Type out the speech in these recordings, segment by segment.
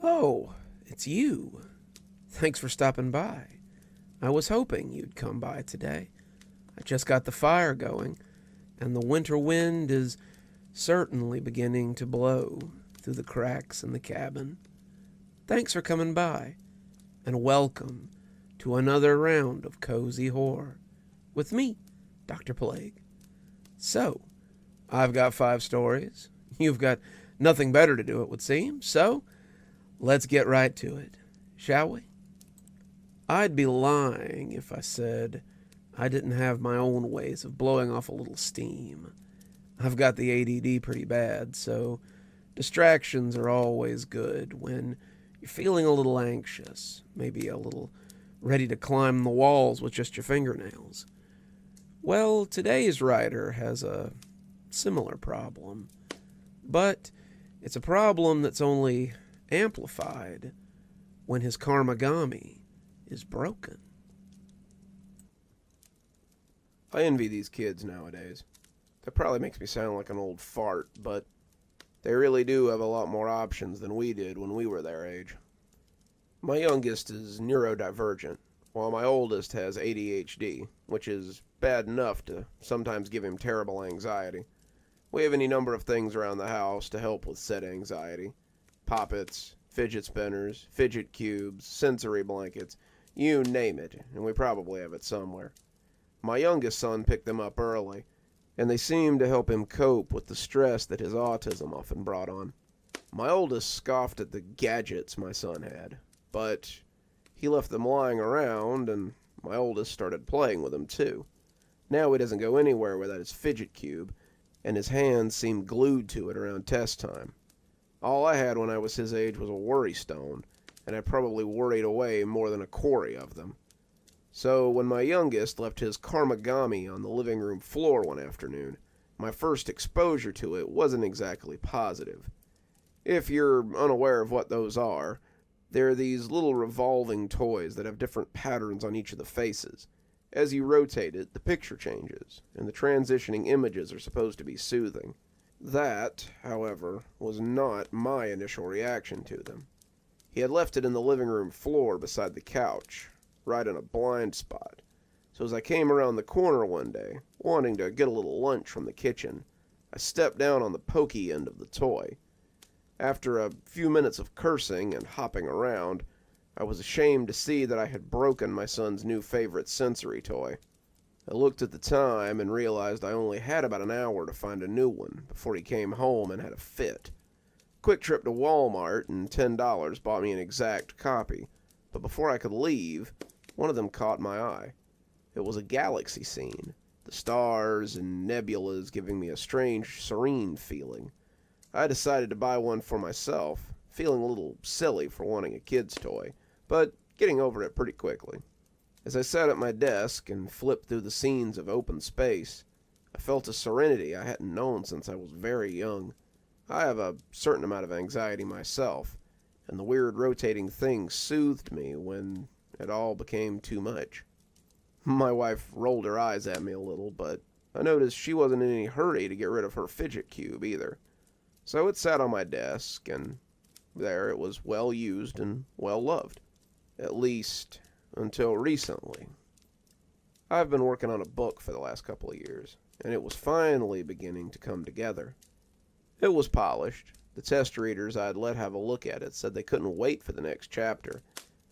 Oh, it's you. Thanks for stopping by. I was hoping you'd come by today. I just got the fire going, and the winter wind is certainly beginning to blow through the cracks in the cabin. Thanks for coming by, and welcome to another round of cozy horror with me, Dr. Plague. So, I've got 5 stories. You've got nothing better to do, it would seem. So, let's get right to it, shall we? I'd be lying if I said I didn't have my own ways of blowing off a little steam. I've got the ADD pretty bad, so distractions are always good when you're feeling a little anxious, maybe a little ready to climb the walls with just your fingernails. Well, today's writer has a similar problem, but it's a problem that's only amplified when his Karmagami is broken. I envy these kids nowadays. That probably makes me sound like an old fart, but they really do have a lot more options than we did when we were their age. My youngest is neurodivergent, while my oldest has ADHD, which is bad enough to sometimes give him terrible anxiety. We have any number of things around the house to help with said anxiety. Poppets, fidget spinners, fidget cubes, sensory blankets, you name it, and we probably have it somewhere. My youngest son picked them up early, and they seemed to help him cope with the stress that his autism often brought on. My oldest scoffed at the gadgets my son had, but he left them lying around, and my oldest started playing with them too. Now he doesn't go anywhere without his fidget cube, and his hands seem glued to it around test time. All I had when I was his age was a worry stone, and I probably worried away more than a quarry of them. So when my youngest left his Karmagami on the living room floor one afternoon, my first exposure to it wasn't exactly positive. If you're unaware of what those are, they're these little revolving toys that have different patterns on each of the faces. As you rotate it, the picture changes, and the transitioning images are supposed to be soothing. That, however, was not my initial reaction to them. He had left it in the living room floor beside the couch, right in a blind spot. So as I came around the corner one day, wanting to get a little lunch from the kitchen, I stepped down on the pokey end of the toy. After a few minutes of cursing and hopping around, I was ashamed to see that I had broken my son's new favorite sensory toy. I looked at the time and realized I only had about an hour to find a new one before he came home and had a fit. Quick trip to Walmart and $10 bought me an exact copy, but before I could leave, one of them caught my eye. It was a galaxy scene, the stars and nebulas giving me a strange, serene feeling. I decided to buy one for myself, feeling a little silly for wanting a kid's toy, but getting over it pretty quickly. As I sat at my desk and flipped through the scenes of open space, I felt a serenity I hadn't known since I was very young. I have a certain amount of anxiety myself, and the weird rotating thing soothed me when it all became too much. My wife rolled her eyes at me a little, but I noticed she wasn't in any hurry to get rid of her fidget cube either. So it sat on my desk, and there it was well used and well loved. At least, until recently. I've been working on a book for the last couple of years, and it was finally beginning to come together. It was polished. The test readers I'd let have a look at it said they couldn't wait for the next chapter,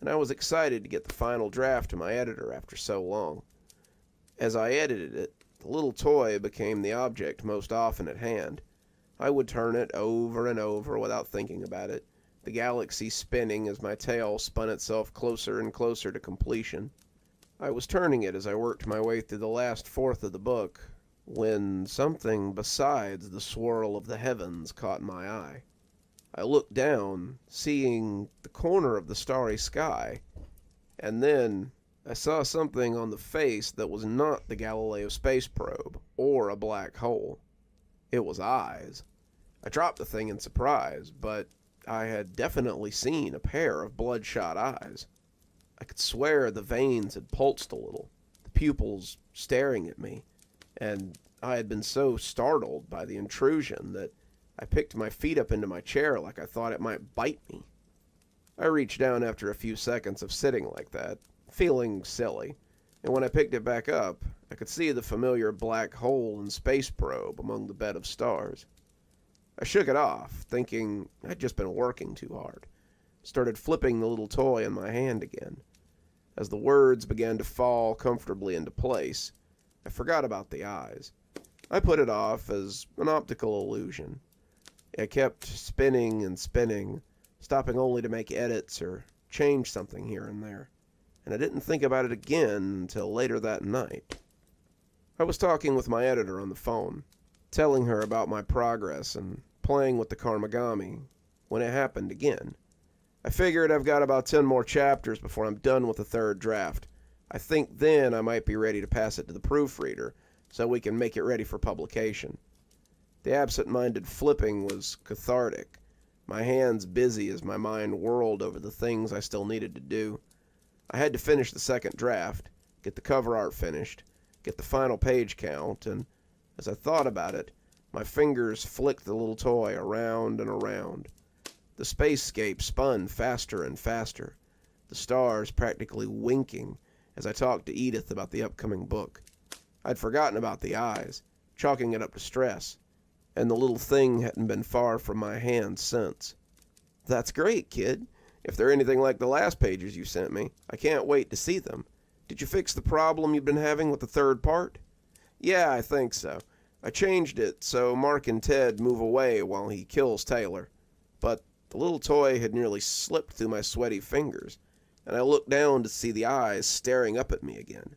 and I was excited to get the final draft to my editor after so long. As I edited it, the little toy became the object most often at hand. I would turn it over and over without thinking about it, the galaxy spinning as my tale spun itself closer and closer to completion. I was turning it as I worked my way through the last fourth of the book, when something besides the swirl of the heavens caught my eye. I looked down, seeing the corner of the starry sky, and then I saw something on the face that was not the Galileo space probe or a black hole. It was eyes. I dropped the thing in surprise, but I had definitely seen a pair of bloodshot eyes. I could swear the veins had pulsed a little, the pupils staring at me, and I had been so startled by the intrusion that I picked my feet up into my chair like I thought it might bite me. I reached down after a few seconds of sitting like that, feeling silly, and when I picked it back up, I could see the familiar black hole and space probe among the bed of stars. I shook it off, thinking I'd just been working too hard. Started flipping the little toy in my hand again. As the words began to fall comfortably into place, I forgot about the eyes. I put it off as an optical illusion. I kept spinning and spinning, stopping only to make edits or change something here and there, and I didn't think about it again until later that night. I was talking with my editor on the phone, telling her about my progress and playing with the Karmagami, when it happened again. I figured I've got about 10 more chapters before I'm done with the third draft. I think then I might be ready to pass it to the proofreader so we can make it ready for publication. The absent-minded flipping was cathartic, my hands busy as my mind whirled over the things I still needed to do. I had to finish the second draft, get the cover art finished, get the final page count, and as I thought about it, my fingers flicked the little toy around and around. The spacescape spun faster and faster, the stars practically winking as I talked to Edith about the upcoming book. I'd forgotten about the eyes, chalking it up to stress, and the little thing hadn't been far from my hand since. "That's great, kid. If they're anything like the last pages you sent me, I can't wait to see them. Did you fix the problem you've been having with the third part?" "Yeah, I think so. I changed it so Mark and Ted move away while he kills Taylor. But the little toy had nearly slipped through my sweaty fingers, and I looked down to see the eyes staring up at me again.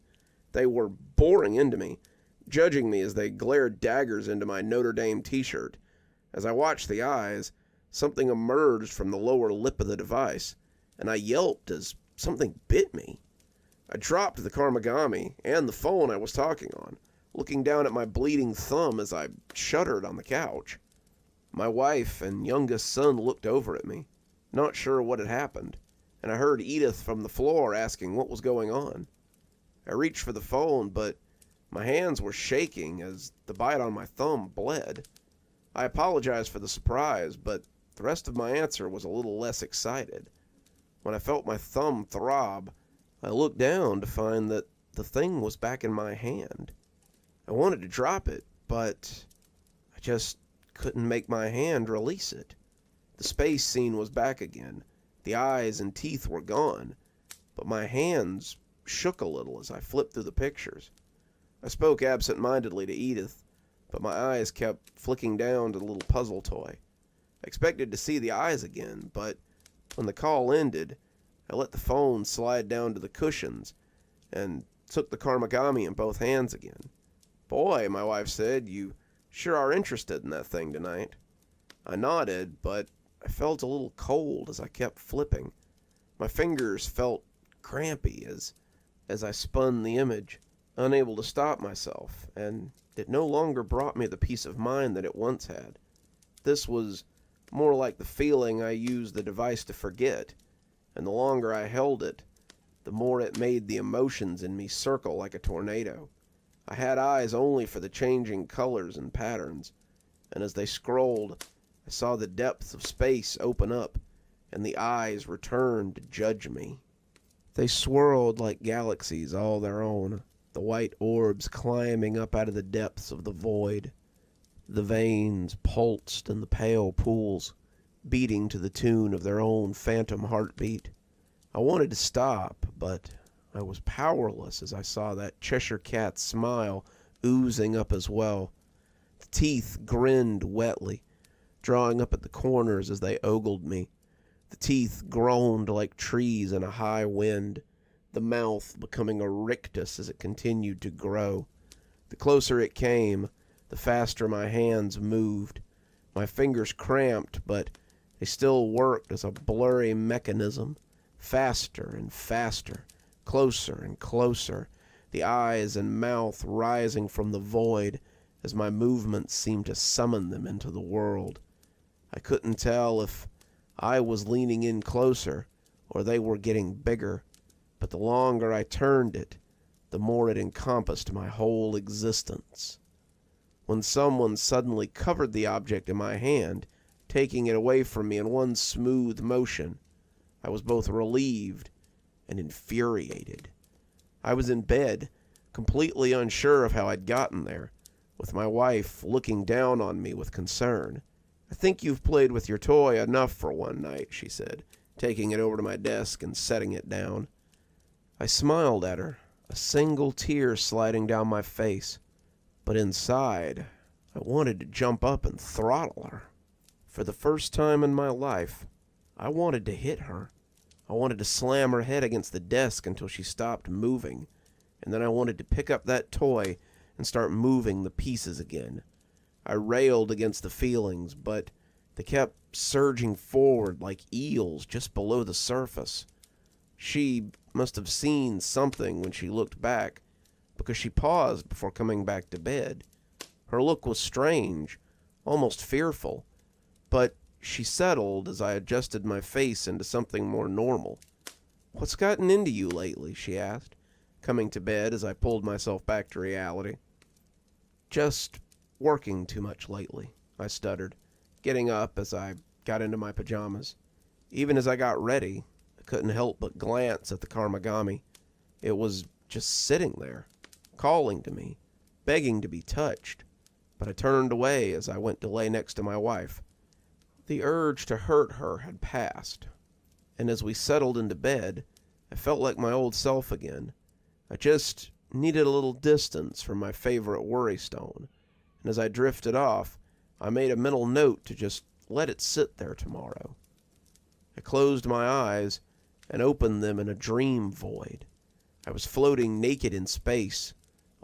They were boring into me, judging me as they glared daggers into my Notre Dame t-shirt. As I watched the eyes, something emerged from the lower lip of the device, and I yelped as something bit me. I dropped the Karmagami and the phone I was talking on, looking down at my bleeding thumb as I shuddered on the couch. My wife and youngest son looked over at me, not sure what had happened, and I heard Edith from the floor asking what was going on. I reached for the phone, but my hands were shaking as the bite on my thumb bled. I apologized for the surprise, but the rest of my answer was a little less excited. When I felt my thumb throb, I looked down to find that the thing was back in my hand. I wanted to drop it, but I just couldn't make my hand release it. The space scene was back again. The eyes and teeth were gone, but my hands shook a little as I flipped through the pictures. I spoke absent-mindedly to Edith, but my eyes kept flicking down to the little puzzle toy. I expected to see the eyes again, but when the call ended, I let the phone slide down to the cushions and took the Karmagami in both hands again. "Boy," my wife said, "you sure are interested in that thing tonight." I nodded, but I felt a little cold as I kept flipping. My fingers felt crampy as I spun the image, unable to stop myself, and it no longer brought me the peace of mind that it once had. This was more like the feeling I used the device to forget, and the longer I held it, the more it made the emotions in me circle like a tornado. I had eyes only for the changing colors and patterns, and as they scrolled, I saw the depths of space open up, and the eyes returned to judge me. They swirled like galaxies all their own, the white orbs climbing up out of the depths of the void. The veins pulsed in the pale pools, beating to the tune of their own phantom heartbeat. I wanted to stop, but I was powerless as I saw that Cheshire Cat's smile oozing up as well. The teeth grinned wetly, drawing up at the corners as they ogled me. The teeth groaned like trees in a high wind, the mouth becoming a rictus as it continued to grow. The closer it came, the faster my hands moved. My fingers cramped, but they still worked as a blurry mechanism, faster and faster, closer and closer, the eyes and mouth rising from the void as my movements seemed to summon them into the world. I couldn't tell if I was leaning in closer or they were getting bigger, but the longer I turned it, the more it encompassed my whole existence. When someone suddenly covered the object in my hand, taking it away from me in one smooth motion, I was both relieved and infuriated. I was in bed, completely unsure of how I'd gotten there, with my wife looking down on me with concern. "I think you've played with your toy enough for one night," she said, taking it over to my desk and setting it down. I smiled at her, a single tear sliding down my face, but inside, I wanted to jump up and throttle her. For the first time in my life, I wanted to hit her. I wanted to slam her head against the desk until she stopped moving, and then I wanted to pick up that toy and start moving the pieces again. I railed against the feelings, but they kept surging forward like eels just below the surface. She must have seen something when she looked back, because she paused before coming back to bed. Her look was strange, almost fearful, but she settled as I adjusted my face into something more normal. "What's gotten into you lately?" she asked, coming to bed as I pulled myself back to reality. "Just working too much lately," I stuttered, getting up as I got into my pajamas. Even as I got ready, I couldn't help but glance at the Karmagami. It was just sitting there, calling to me, begging to be touched, but I turned away as I went to lay next to my wife. The urge to hurt her had passed, and as we settled into bed, I felt like my old self again. I just needed a little distance from my favorite worry stone, and as I drifted off, I made a mental note to just let it sit there tomorrow. I closed my eyes and opened them in a dream void. I was floating naked in space,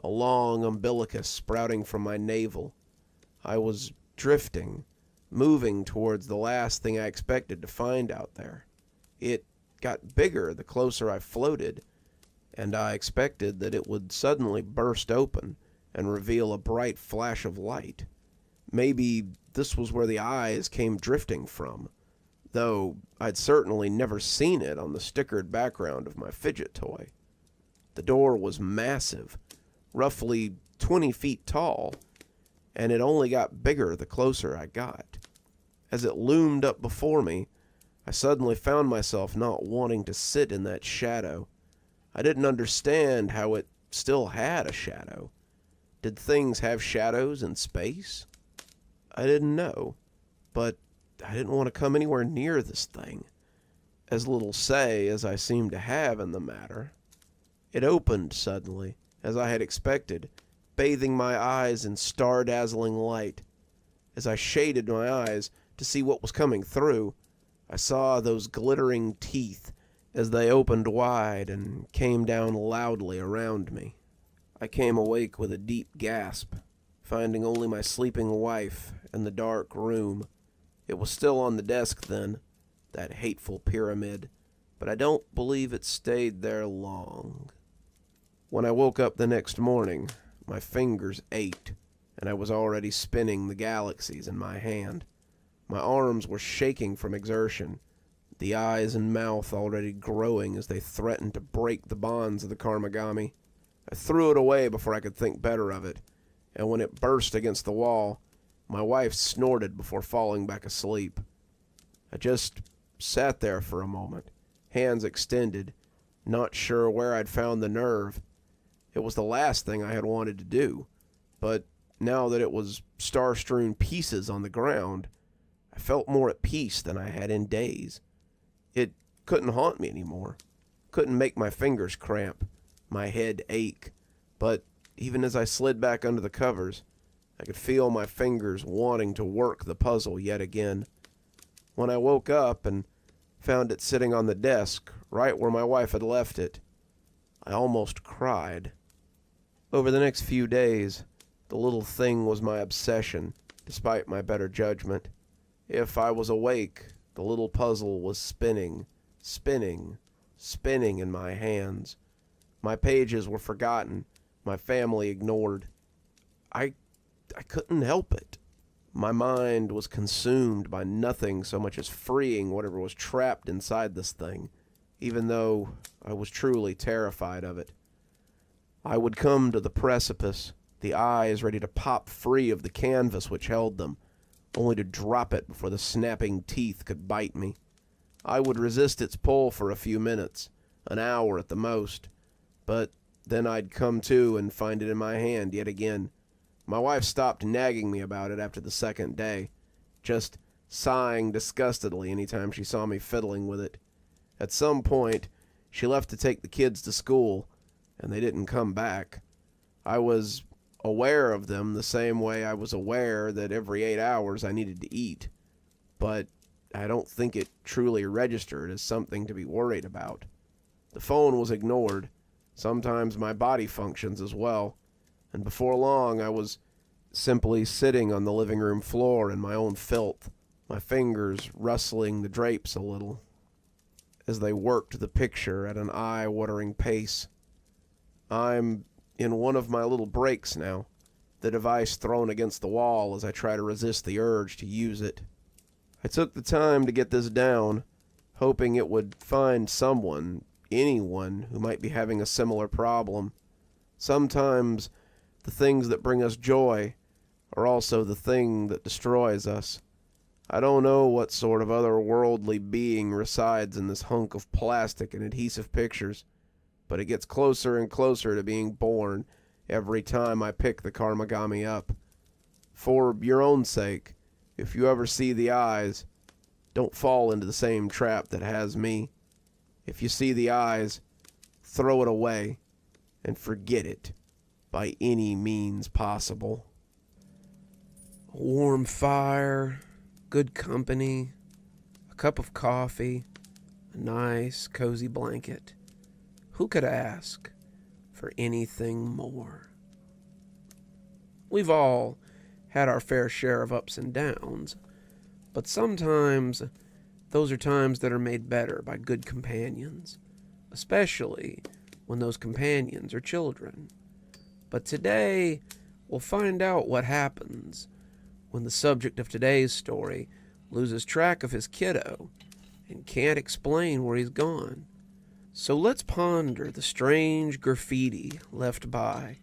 a long umbilicus sprouting from my navel. I was drifting, moving towards the last thing I expected to find out there. It got bigger the closer I floated, and I expected that it would suddenly burst open and reveal a bright flash of light. Maybe this was where the eyes came drifting from, though I'd certainly never seen it on the stickered background of my fidget toy. The door was massive, roughly 20 feet tall, and it only got bigger the closer I got. As it loomed up before me, I suddenly found myself not wanting to sit in that shadow. I didn't understand how it still had a shadow. Did things have shadows in space? I didn't know, but I didn't want to come anywhere near this thing, as little say as I seemed to have in the matter. It opened suddenly, as I had expected, bathing my eyes in star-dazzling light. As I shaded my eyes to see what was coming through, I saw those glittering teeth as they opened wide and came down loudly around me. I came awake with a deep gasp, finding only my sleeping wife and the dark room. It was still on the desk then, that hateful pyramid, but I don't believe it stayed there long. When I woke up the next morning, my fingers ached, and I was already spinning the galaxies in my hand. My arms were shaking from exertion, the eyes and mouth already growing as they threatened to break the bonds of the Karmagami. I threw it away before I could think better of it, and when it burst against the wall, my wife snorted before falling back asleep. I just sat there for a moment, hands extended, not sure where I'd found the nerve. It was the last thing I had wanted to do, but now that it was star-strewn pieces on the ground, I felt more at peace than I had in days. It couldn't haunt me anymore, couldn't make my fingers cramp, my head ache, but even as I slid back under the covers, I could feel my fingers wanting to work the puzzle yet again. When I woke up and found it sitting on the desk, right where my wife had left it, I almost cried. Over the next few days, the little thing was my obsession, despite my better judgment. If I was awake, the little puzzle was spinning, spinning, spinning in my hands. My pages were forgotten, my family ignored. I couldn't help it. My mind was consumed by nothing so much as freeing whatever was trapped inside this thing, even though I was truly terrified of it. I would come to the precipice, the eyes ready to pop free of the canvas which held them, only to drop it before the snapping teeth could bite me. I would resist its pull for a few minutes, an hour at the most, but then I'd come to and find it in my hand yet again. My wife stopped nagging me about it after the second day, just sighing disgustedly anytime she saw me fiddling with it. At some point, she left to take the kids to school, and they didn't come back. I was aware of them the same way I was aware that every 8 hours I needed to eat, but I don't think it truly registered as something to be worried about. The phone was ignored, sometimes my body functions as well, and before long I was simply sitting on the living room floor in my own filth, my fingers rustling the drapes a little as they worked the picture at an eye-watering pace. I'm in one of my little breaks now, the device thrown against the wall as I try to resist the urge to use it. I took the time to get this down, hoping it would find someone, anyone, who might be having a similar problem. Sometimes the things that bring us joy are also the thing that destroys us. I don't know what sort of otherworldly being resides in this hunk of plastic and adhesive pictures, but it gets closer and closer to being born every time I pick the Karmagami up. For your own sake, if you ever see the eyes, don't fall into the same trap that has me. If you see the eyes, throw it away and forget it by any means possible. A warm fire, good company, a cup of coffee, a nice, cozy blanket. Who could ask for anything more? We've all had our fair share of ups and downs, but sometimes those are times that are made better by good companions, especially when those companions are children. But today, we'll find out what happens when the subject of today's story loses track of his kiddo and can't explain where he's gone. So let's ponder the strange graffiti left by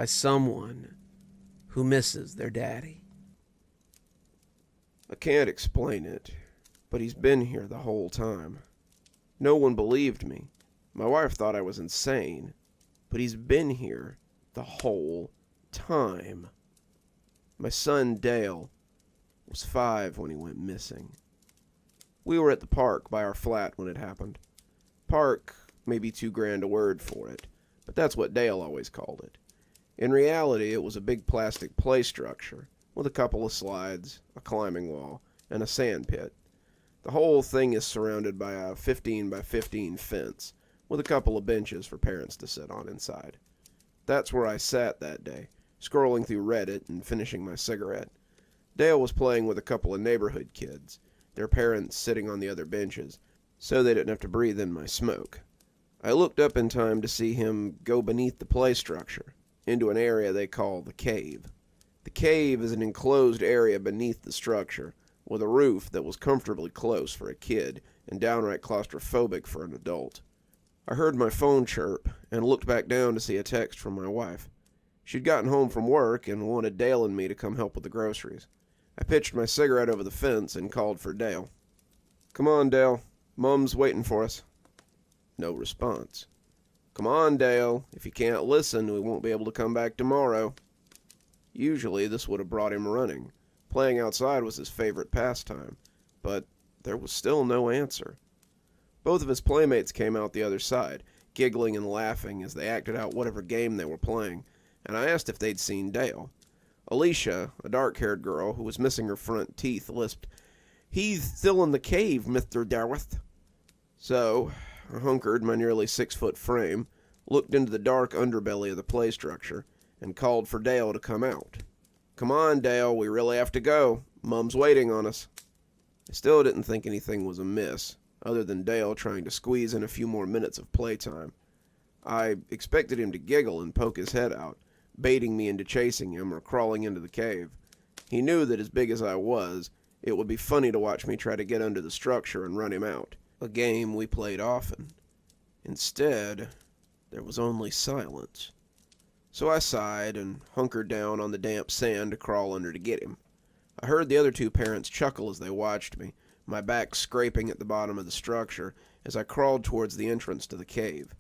someone who misses their daddy. I can't explain it, but he's been here the whole time. No one believed me. My wife thought I was insane, but he's been here the whole time. My son, Dale, was 5 when he went missing. We were at the park by our flat when it happened. Park may be too grand a word for it, but that's what Dale always called it. In reality, it was a big plastic play structure with a couple of slides, a climbing wall, and a sand pit. The whole thing is surrounded by a 15 by 15 fence with a couple of benches for parents to sit on inside. That's where I sat that day, scrolling through Reddit and finishing my cigarette. Dale was playing with a couple of neighborhood kids, their parents sitting on the other benches, so they didn't have to breathe in my smoke. I looked up in time to see him go beneath the play structure, into an area they call the cave. The cave is an enclosed area beneath the structure, with a roof that was comfortably close for a kid and downright claustrophobic for an adult. I heard my phone chirp and looked back down to see a text from my wife. She'd gotten home from work and wanted Dale and me to come help with the groceries. I pitched my cigarette over the fence and called for Dale. "Come on, Dale. Mom's waiting for us." No response. "Come on, Dale. If you can't listen, we won't be able to come back tomorrow." Usually this would have brought him running. Playing outside was his favorite pastime, but there was still no answer. Both of his playmates came out the other side, giggling and laughing as they acted out whatever game they were playing, and I asked if they'd seen Dale. Alicia, a dark-haired girl who was missing her front teeth, lisped, "He's still in the cave, Mr. Darwith." So I hunkered my nearly 6-foot frame, looked into the dark underbelly of the play structure, and called for Dale to come out. "Come on, Dale, we really have to go. Mom's waiting on us." I still didn't think anything was amiss, other than Dale trying to squeeze in a few more minutes of playtime. I expected him to giggle and poke his head out, baiting me into chasing him or crawling into the cave. He knew that as big as I was, it would be funny to watch me try to get under the structure and run him out, a game we played often. Instead, there was only silence. So I sighed and hunkered down on the damp sand to crawl under to get him. I heard the other two parents chuckle as they watched me, my back scraping at the bottom of the structure as I crawled towards the entrance to the cave.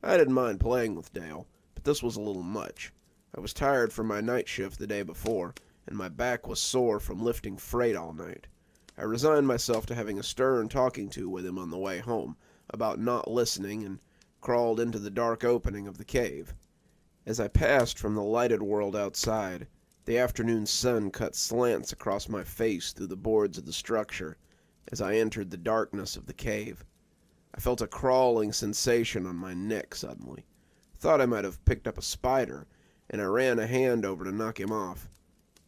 I didn't mind playing with Dale, but this was a little much. I was tired from my night shift the day before, and my back was sore from lifting freight all night. I resigned myself to having a stern talking to with him on the way home about not listening and crawled into the dark opening of the cave. As I passed from the lighted world outside, the afternoon sun cut slants across my face through the boards of the structure as I entered the darkness of the cave. I felt a crawling sensation on my neck suddenly. Thought I might have picked up a spider, and I ran a hand over to knock him off.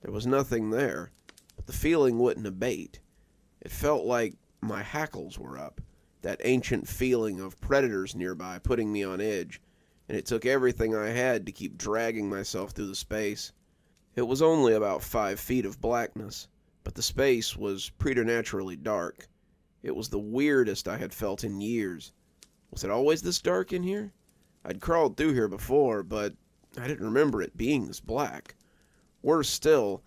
There was nothing there, but the feeling wouldn't abate. It felt like my hackles were up, that ancient feeling of predators nearby putting me on edge, and it took everything I had to keep dragging myself through the space. It was only about 5 feet of blackness, but the space was preternaturally dark. It was the weirdest I had felt in years. Was it always this dark in here? I'd crawled through here before, but I didn't remember it being this black. Worse still,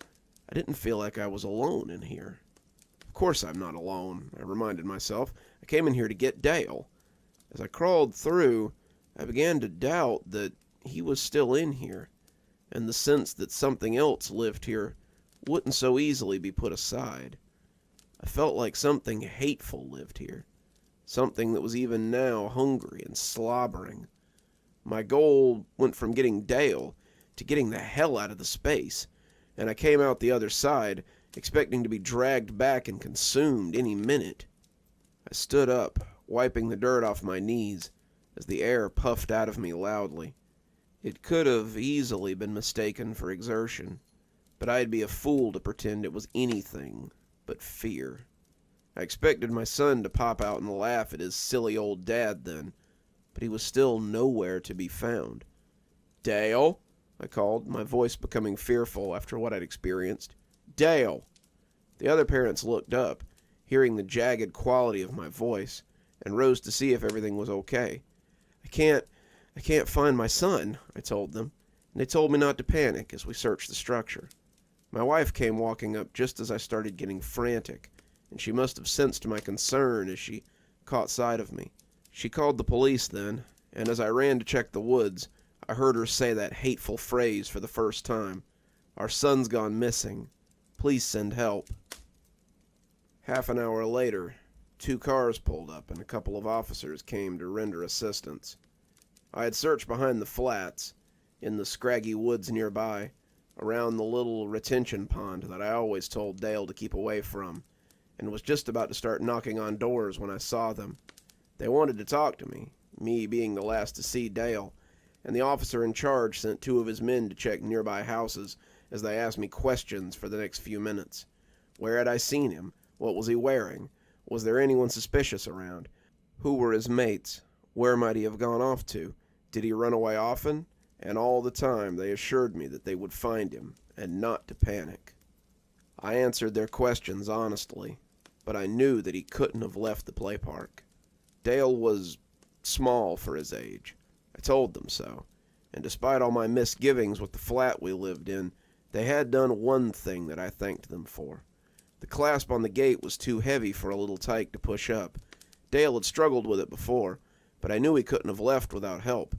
I didn't feel like I was alone in here. Of course I'm not alone, I reminded myself. I came in here to get Dale. As I crawled through, I began to doubt that he was still in here, and the sense that something else lived here wouldn't so easily be put aside. I felt like something hateful lived here, something that was even now hungry and slobbering. My goal went from getting Dale to getting the hell out of the space, and I came out the other side, expecting to be dragged back and consumed any minute. I stood up, wiping the dirt off my knees, as the air puffed out of me loudly. It could have easily been mistaken for exertion, but I'd be a fool to pretend it was anything but fear. I expected my son to pop out and laugh at his silly old dad then, but he was still nowhere to be found. "Dale?" I called, my voice becoming fearful after what I'd experienced. "Dale!" The other parents looked up, hearing the jagged quality of my voice, and rose to see if everything was okay. I can't find my son," I told them, and they told me not to panic as we searched the structure. My wife came walking up just as I started getting frantic, and she must have sensed my concern as she caught sight of me. She called the police then, and as I ran to check the woods, I heard her say that hateful phrase for the first time. "Our son's gone missing. Please send help." Half an hour later, 2 cars pulled up and a couple of officers came to render assistance. I had searched behind the flats, in the scraggy woods nearby, around the little retention pond that I always told Dale to keep away from, and was just about to start knocking on doors when I saw them. They wanted to talk to me being the last to see Dale, and the officer in charge sent 2 of his men to check nearby houses as they asked me questions for the next few minutes. Where had I seen him? What was he wearing? Was there anyone suspicious around? Who were his mates? Where might he have gone off to? Did he run away often? And all the time they assured me that they would find him, and not to panic. I answered their questions honestly, but I knew that he couldn't have left the play park. Dale was small for his age. I told them so, and despite all my misgivings with the flat we lived in, they had done one thing that I thanked them for. The clasp on the gate was too heavy for a little tyke to push up. Dale had struggled with it before, but I knew he couldn't have left without help.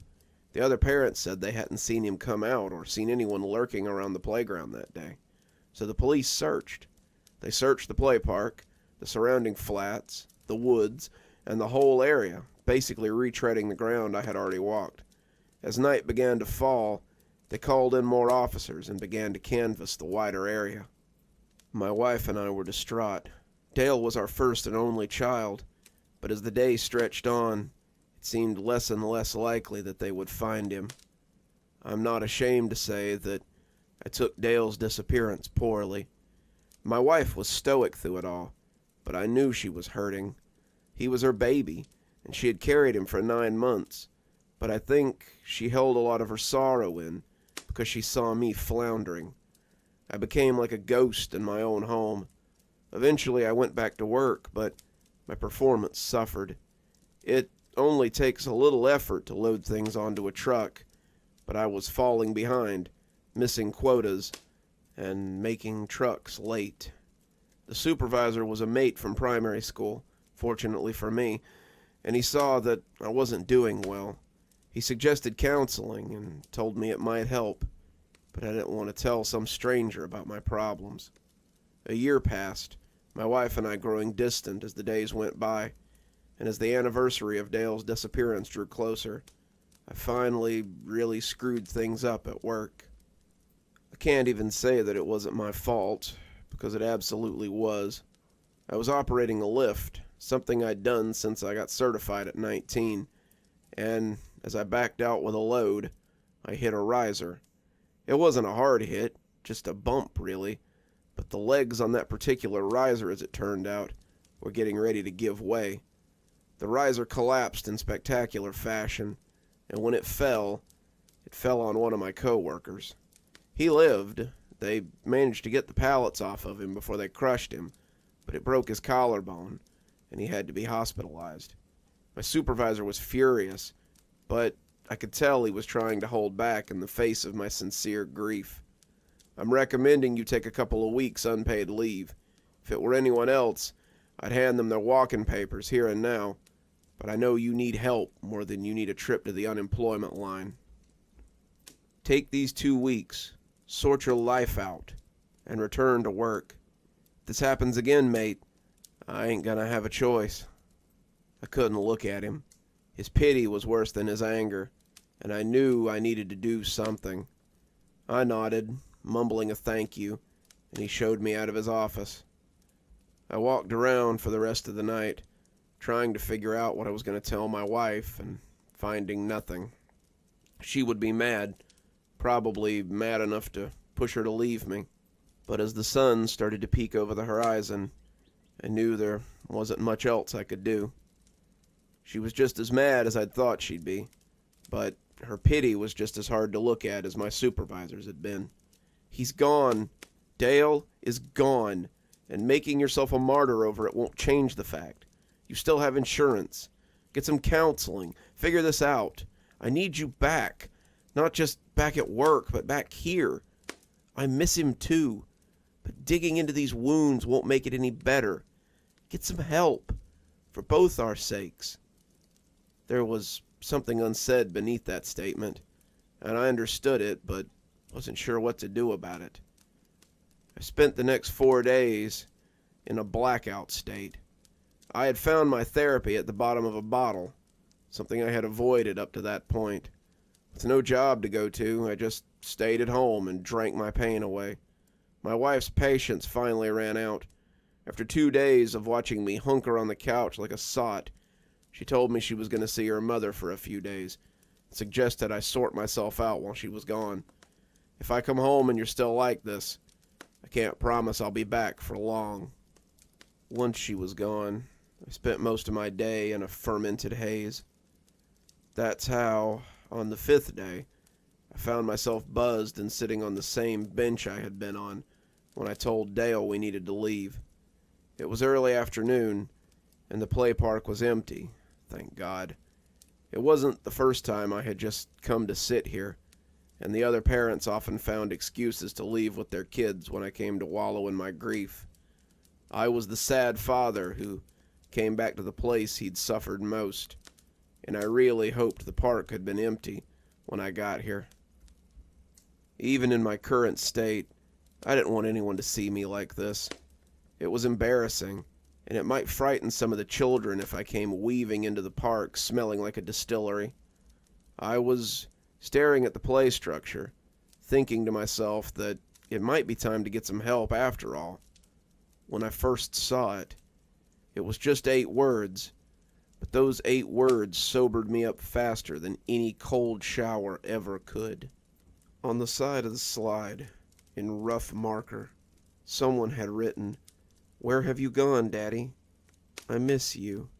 The other parents said they hadn't seen him come out or seen anyone lurking around the playground that day. So the police searched. They searched the play park, the surrounding flats, the woods, and the whole area, basically retreading the ground I had already walked. As night began to fall, they called in more officers and began to canvass the wider area. My wife and I were distraught. Dale was our first and only child, but as the day stretched on, it seemed less and less likely that they would find him. I'm not ashamed to say that I took Dale's disappearance poorly. My wife was stoic through it all, but I knew she was hurting. He was her baby, and she had carried him for 9 months, but I think she held a lot of her sorrow in because she saw me floundering. I became like a ghost in my own home. Eventually I went back to work, but my performance suffered. It only takes a little effort to load things onto a truck, but I was falling behind, missing quotas, and making trucks late. The supervisor was a mate from primary school, fortunately for me, and he saw that I wasn't doing well. He suggested counseling and told me it might help, but I didn't want to tell some stranger about my problems. A year passed, my wife and I growing distant as the days went by, and as the anniversary of Dale's disappearance drew closer, I finally really screwed things up at work. I can't even say that it wasn't my fault, because it absolutely was. I was operating a lift, something I'd done since I got certified at 19, and as I backed out with a load, I hit a riser. It wasn't a hard hit, just a bump really, but the legs on that particular riser, as it turned out, were getting ready to give way. The riser collapsed in spectacular fashion, and when it fell on one of my co-workers. He lived. They managed to get the pallets off of him before they crushed him, but it broke his collarbone, and he had to be hospitalized. My supervisor was furious, but I could tell he was trying to hold back in the face of my sincere grief. I'm recommending you take a couple of weeks unpaid leave. If it were anyone else, I'd hand them their walking papers here and now, but I know you need help more than you need a trip to the unemployment line. Take these 2 weeks, sort your life out, and return to work. If this happens again, mate, I ain't gonna have a choice. I couldn't look at him. His pity was worse than his anger, and I knew I needed to do something. I nodded, mumbling a thank you, and he showed me out of his office. I walked around for the rest of the night, trying to figure out what I was going to tell my wife, and finding nothing. She would be mad, probably mad enough to push her to leave me. But as the sun started to peek over the horizon, I knew there wasn't much else I could do. She was just as mad as I'd thought she'd be, but her pity was just as hard to look at as my supervisor's had been. He's gone. Dale is gone, and making yourself a martyr over it won't change the fact. You still have insurance. Get some counseling. Figure this out. I need you back. Not just back at work, but back here. I miss him too, but digging into these wounds won't make it any better. Get some help, for both our sakes. There was something unsaid beneath that statement, and I understood it, but wasn't sure what to do about it. I spent the next 4 days in a blackout state. I had found my therapy at the bottom of a bottle, something I had avoided up to that point. With no job to go to, I just stayed at home and drank my pain away. My wife's patience finally ran out. After 2 days of watching me hunker on the couch like a sot, she told me she was going to see her mother for a few days, and suggested I sort myself out while she was gone. If I come home and you're still like this, I can't promise I'll be back for long. Once she was gone, I spent most of my day in a fermented haze. That's how, on the 5th day, I found myself buzzed and sitting on the same bench I had been on when I told Dale we needed to leave. It was early afternoon, and the play park was empty, thank God. It wasn't the first time I had just come to sit here, and the other parents often found excuses to leave with their kids when I came to wallow in my grief. I was the sad father who came back to the place he'd suffered most, and I really hoped the park had been empty when I got here. Even in my current state, I didn't want anyone to see me like this. It was embarrassing, and it might frighten some of the children if I came weaving into the park smelling like a distillery. I was staring at the play structure, thinking to myself that it might be time to get some help after all. When I first saw it, it was just 8 words, but those 8 words sobered me up faster than any cold shower ever could. On the side of the slide, in rough marker, someone had written, "Where have you gone, Daddy? I miss you."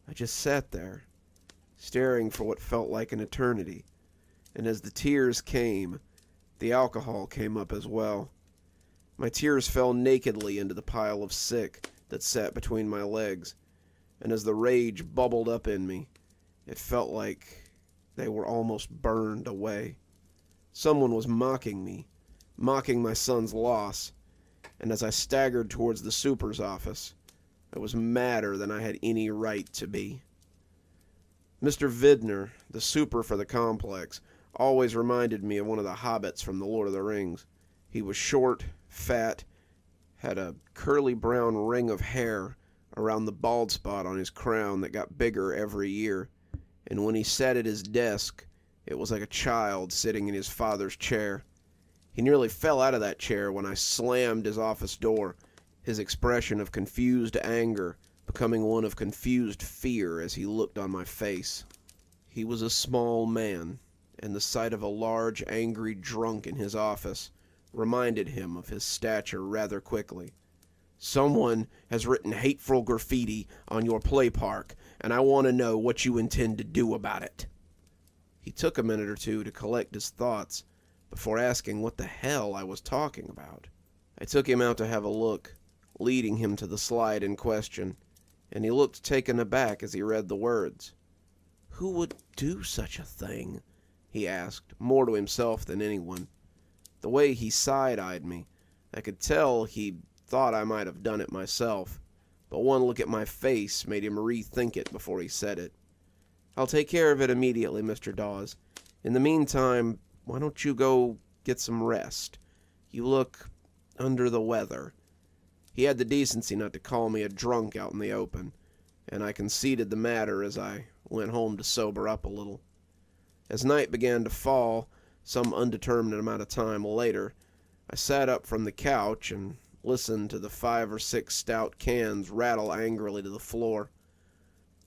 I just sat there, staring for what felt like an eternity, and as the tears came, the alcohol came up as well. My tears fell nakedly into the pile of sick that sat between my legs, and as the rage bubbled up in me, it felt like they were almost burned away. Someone was mocking me, mocking my son's loss, and as I staggered towards the super's office, I was madder than I had any right to be. Mr. Vidner, the super for the complex, always reminded me of one of the hobbits from The Lord of the Rings. He was short, fat, had a curly brown ring of hair around the bald spot on his crown that got bigger every year, and when he sat at his desk, it was like a child sitting in his father's chair. He nearly fell out of that chair when I slammed his office door, his expression of confused anger becoming one of confused fear as he looked on my face. He was a small man, and the sight of a large, angry drunk in his office reminded him of his stature rather quickly. "Someone has written hateful graffiti on your play park, and I want to know what you intend to do about it." He took a minute or two to collect his thoughts before asking what the hell I was talking about. I took him out to have a look, leading him to the slide in question, and he looked taken aback as he read the words. "Who would do such a thing?" he asked, more to himself than anyone. The way he side-eyed me, I could tell he thought I might have done it myself, but one look at my face made him rethink it before he said it. "I'll take care of it immediately, Mr. Dawes. In the meantime, why don't you go get some rest? You look under the weather." He had the decency not to call me a drunk out in the open, and I conceded the matter as I went home to sober up a little. As night began to fall, some undetermined amount of time later, I sat up from the couch and listened to the 5 or 6 stout cans rattle angrily to the floor.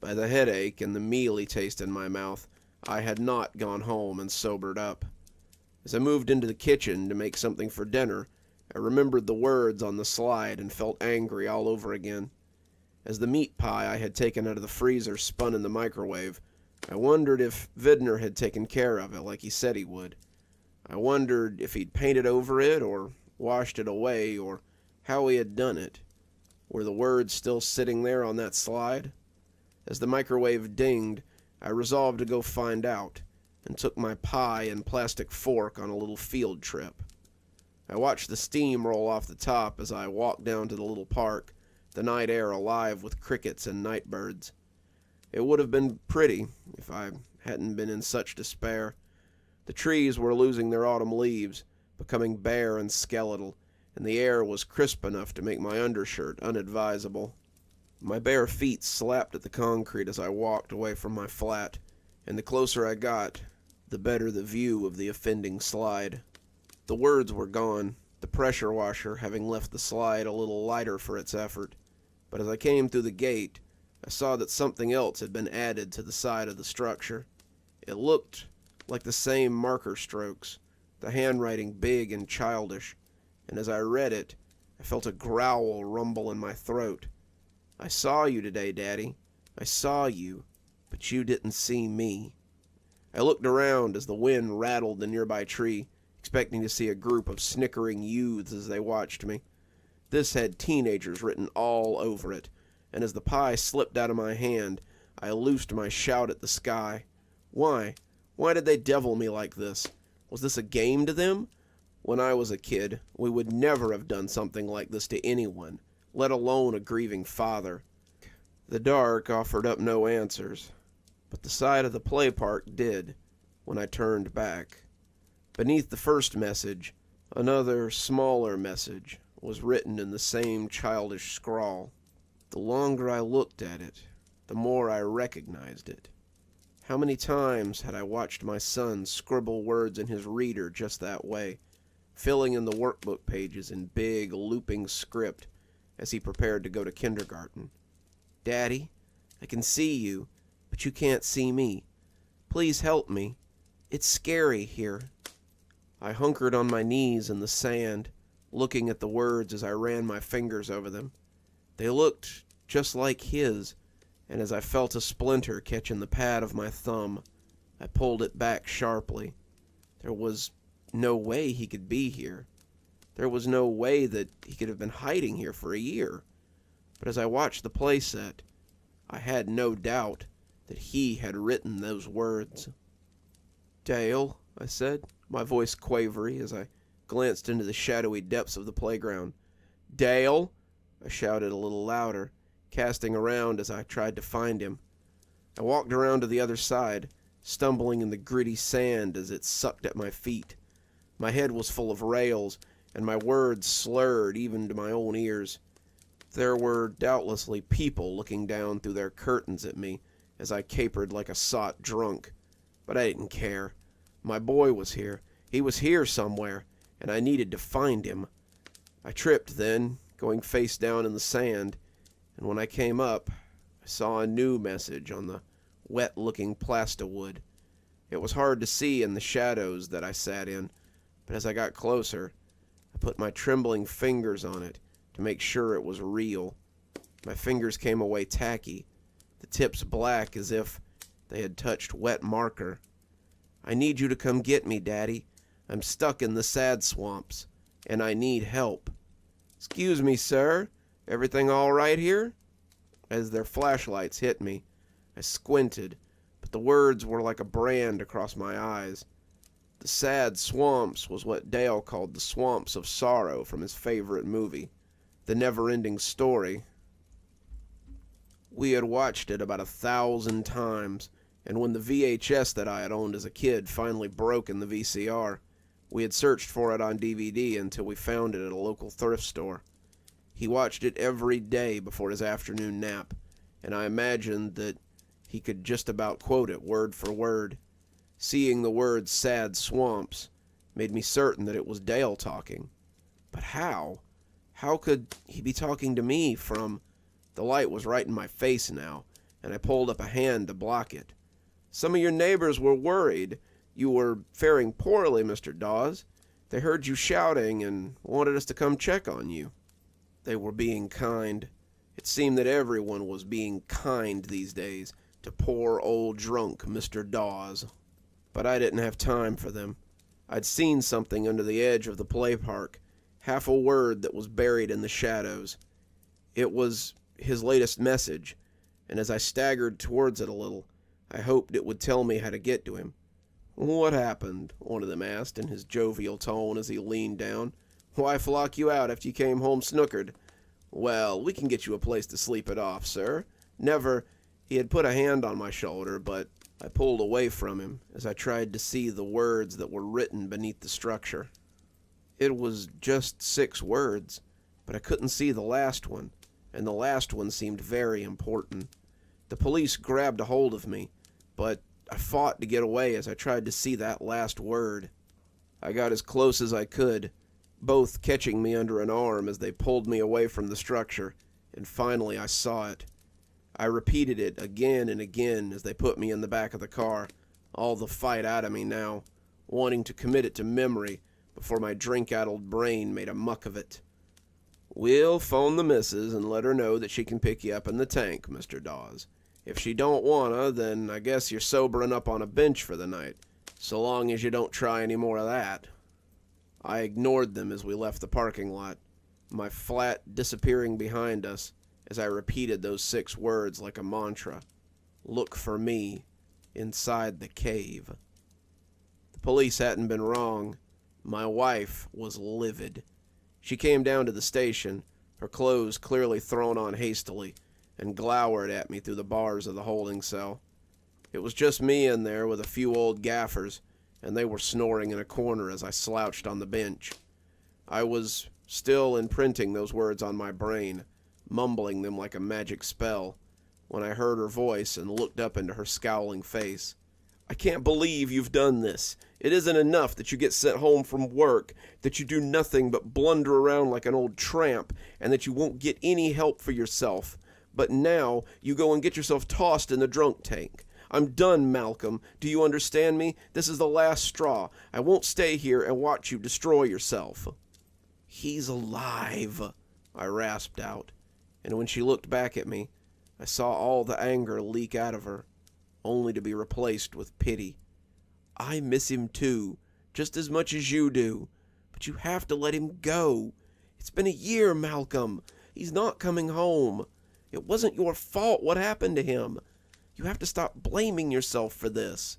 By the headache and the mealy taste in my mouth, I had not gone home and sobered up. As I moved into the kitchen to make something for dinner, I remembered the words on the slide and felt angry all over again. As the meat pie I had taken out of the freezer spun in the microwave, I wondered if Vidner had taken care of it like he said he would. I wondered if he'd painted over it or washed it away or how he had done it. Were the words still sitting there on that slide? As the microwave dinged, I resolved to go find out, and took my pie and plastic fork on a little field trip. I watched the steam roll off the top as I walked down to the little park, the night air alive with crickets and night birds. It would have been pretty if I hadn't been in such despair. The trees were losing their autumn leaves, becoming bare and skeletal, and the air was crisp enough to make my undershirt unadvisable. My bare feet slapped at the concrete as I walked away from my flat, and the closer I got, the better the view of the offending slide. The words were gone, the pressure washer having left the slide a little lighter for its effort, but as I came through the gate, I saw that something else had been added to the side of the structure. It looked like the same marker strokes, the handwriting big and childish, and as I read it, I felt a growl rumble in my throat. "I saw you today, Daddy. I saw you, but you didn't see me." I looked around as the wind rattled the nearby tree, expecting to see a group of snickering youths as they watched me. This had teenagers written all over it, and as the pie slipped out of my hand, I loosed my shout at the sky. Why? Why did they devil me like this? Was this a game to them? When I was a kid, we would never have done something like this to anyone, let alone a grieving father. The dark offered up no answers, but the side of the play park did when I turned back. Beneath the first message, another, smaller message was written in the same childish scrawl. The longer I looked at it, the more I recognized it. How many times had I watched my son scribble words in his reader just that way, filling in the workbook pages in big, looping script as he prepared to go to kindergarten. "Daddy, I can see you, but you can't see me. Please help me. It's scary here." I hunkered on my knees in the sand, looking at the words as I ran my fingers over them. They looked just like his, and as I felt a splinter catch in the pad of my thumb, I pulled it back sharply. There was no way he could be here. There was no way that he could have been hiding here for a year. But as I watched the playset, I had no doubt that he had written those words. "Dale," I said, my voice quavery as I glanced into the shadowy depths of the playground. Dale! I shouted a little louder, casting around as I tried to find him. I walked around to the other side, stumbling in the gritty sand as it sucked at my feet. My head was full of rails, and my words slurred even to my own ears. There were doubtlessly people looking down through their curtains at me as I capered like a sot drunk. But I didn't care. My boy was here. He was here somewhere, and I needed to find him. I tripped then, going face down in the sand, and when I came up, I saw a new message on the wet-looking plasterwood. It was hard to see in the shadows that I sat in, but as I got closer, I put my trembling fingers on it to make sure it was real. My fingers came away tacky, the tips black as if they had touched wet marker. I need you to come get me, Daddy. I'm stuck in the sad swamps, and I need help. Excuse me, sir. Everything all right here? As their flashlights hit me, I squinted, but the words were like a brand across my eyes. The sad swamps was what Dale called the swamps of sorrow from his favorite movie, The Never-Ending Story. We had watched it about 1,000 times, and when the VHS that I had owned as a kid finally broke in the VCR, we had searched for it on DVD until we found it at a local thrift store. He watched it every day before his afternoon nap, and I imagined that he could just about quote it word for word. Seeing the words sad swamps made me certain that it was Dale talking. But how? How could he be talking to me from... The light was right in my face now, and I pulled up a hand to block it. Some of your neighbors were worried. You were faring poorly, Mr. Dawes. They heard you shouting and wanted us to come check on you. They were being kind. It seemed that everyone was being kind these days to poor old drunk Mr. Dawes. But I didn't have time for them. I'd seen something under the edge of the play park, half a word that was buried in the shadows. It was his latest message, and as I staggered towards it a little, I hoped it would tell me how to get to him. What happened? One of them asked in his jovial tone as he leaned down. Why flock you out after you came home snookered? Well, we can get you a place to sleep it off, sir. Never... He had put a hand on my shoulder, but I pulled away from him as I tried to see the words that were written beneath the structure. It was just 6 words, but I couldn't see the last one, and the last one seemed very important. The police grabbed a hold of me, but I fought to get away as I tried to see that last word. I got as close as I could, both catching me under an arm as they pulled me away from the structure, and finally I saw it. I repeated it again and again as they put me in the back of the car, all the fight out of me now, wanting to commit it to memory before my drink-addled brain made a muck of it. We'll phone the missus and let her know that she can pick you up in the tank, Mr. Dawes. If she don't wanna, then I guess you're sobering up on a bench for the night, so long as you don't try any more of that. I ignored them as we left the parking lot, my flat disappearing behind us as I repeated those 6 words like a mantra. Look for me inside the cave. The police hadn't been wrong. My wife was livid. She came down to the station, her clothes clearly thrown on hastily, and glowered at me through the bars of the holding cell. It was just me in there with a few old gaffers, and they were snoring in a corner as I slouched on the bench. I was still imprinting those words on my brain, mumbling them like a magic spell, when I heard her voice and looked up into her scowling face. I can't believe you've done this. It isn't enough that you get sent home from work, that you do nothing but blunder around like an old tramp, and that you won't get any help for yourself. But now you go and get yourself tossed in the drunk tank. I'm done, Malcolm. Do you understand me? This is the last straw. I won't stay here and watch you destroy yourself. He's alive, I rasped out, and when she looked back at me, I saw all the anger leak out of her, only to be replaced with pity. I miss him too, just as much as you do, but you have to let him go. It's been a year, Malcolm. He's not coming home. It wasn't your fault what happened to him. You have to stop blaming yourself for this.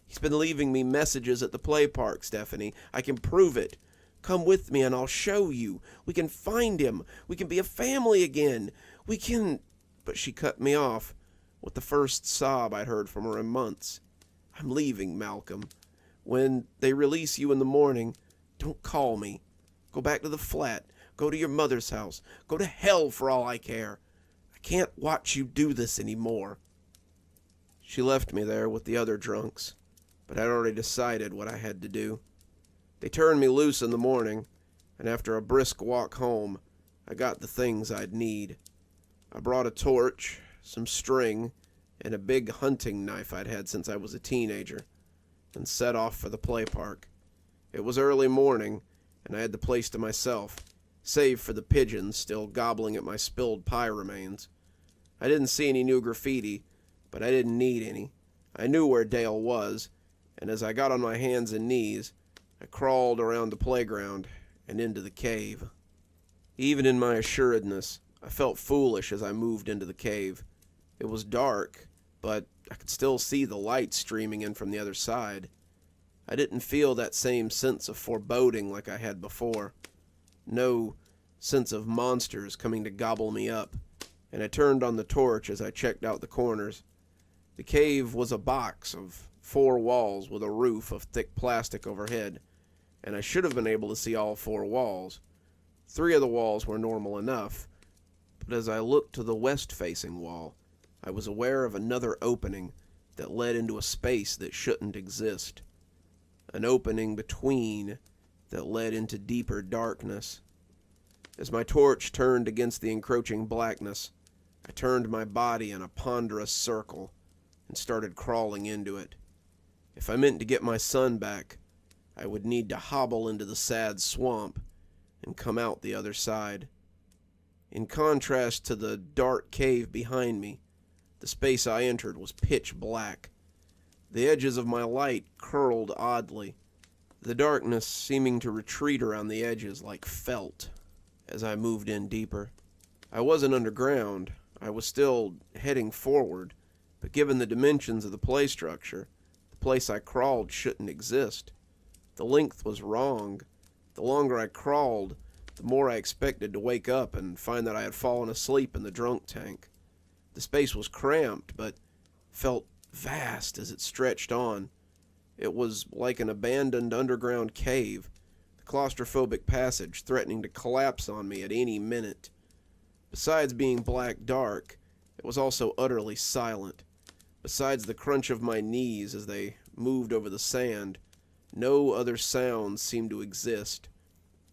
He's been leaving me messages at the play park, Stephanie. I can prove it. Come with me and I'll show you. We can find him. We can be a family again. We can... But she cut me off with the first sob I'd heard from her in months. I'm leaving, Malcolm. When they release you in the morning, don't call me. Go back to the flat. Go to your mother's house. Go to hell for all I care. I can't watch you do this anymore. She left me there with the other drunks, but I'd already decided what I had to do. They turned me loose in the morning, and after a brisk walk home, I got the things I'd need. I brought a torch, some string, and a big hunting knife I'd had since I was a teenager, and set off for the play park. It was early morning, and I had the place to myself, save for the pigeons still gobbling at my spilled pie remains. I didn't see any new graffiti, but I didn't need any. I knew where Dale was, and as I got on my hands and knees, I crawled around the playground and into the cave. Even in my assuredness, I felt foolish as I moved into the cave. It was dark, but I could still see the light streaming in from the other side. I didn't feel that same sense of foreboding like I had before. No sense of monsters coming to gobble me up, and I turned on the torch as I checked out the corners. The cave was a box of 4 walls with a roof of thick plastic overhead, and I should have been able to see all 4 walls. 3 of the walls were normal enough, but as I looked to the west-facing wall, I was aware of another opening that led into a space that shouldn't exist. An opening between that led into deeper darkness. As my torch turned against the encroaching blackness, I turned my body in a ponderous circle and started crawling into it. If I meant to get my son back, I would need to hobble into the sad swamp and come out the other side. In contrast to the dark cave behind me, the space I entered was pitch black. The edges of my light curled oddly, the darkness seeming to retreat around the edges like felt as I moved in deeper. I wasn't underground. I was still heading forward, but given the dimensions of the play structure, the place I crawled shouldn't exist. The length was wrong. The longer I crawled, the more I expected to wake up and find that I had fallen asleep in the drunk tank. The space was cramped, but felt vast as it stretched on. It was like an abandoned underground cave, the claustrophobic passage threatening to collapse on me at any minute. Besides being black dark, it was also utterly silent. Besides the crunch of my knees as they moved over the sand, no other sounds seemed to exist.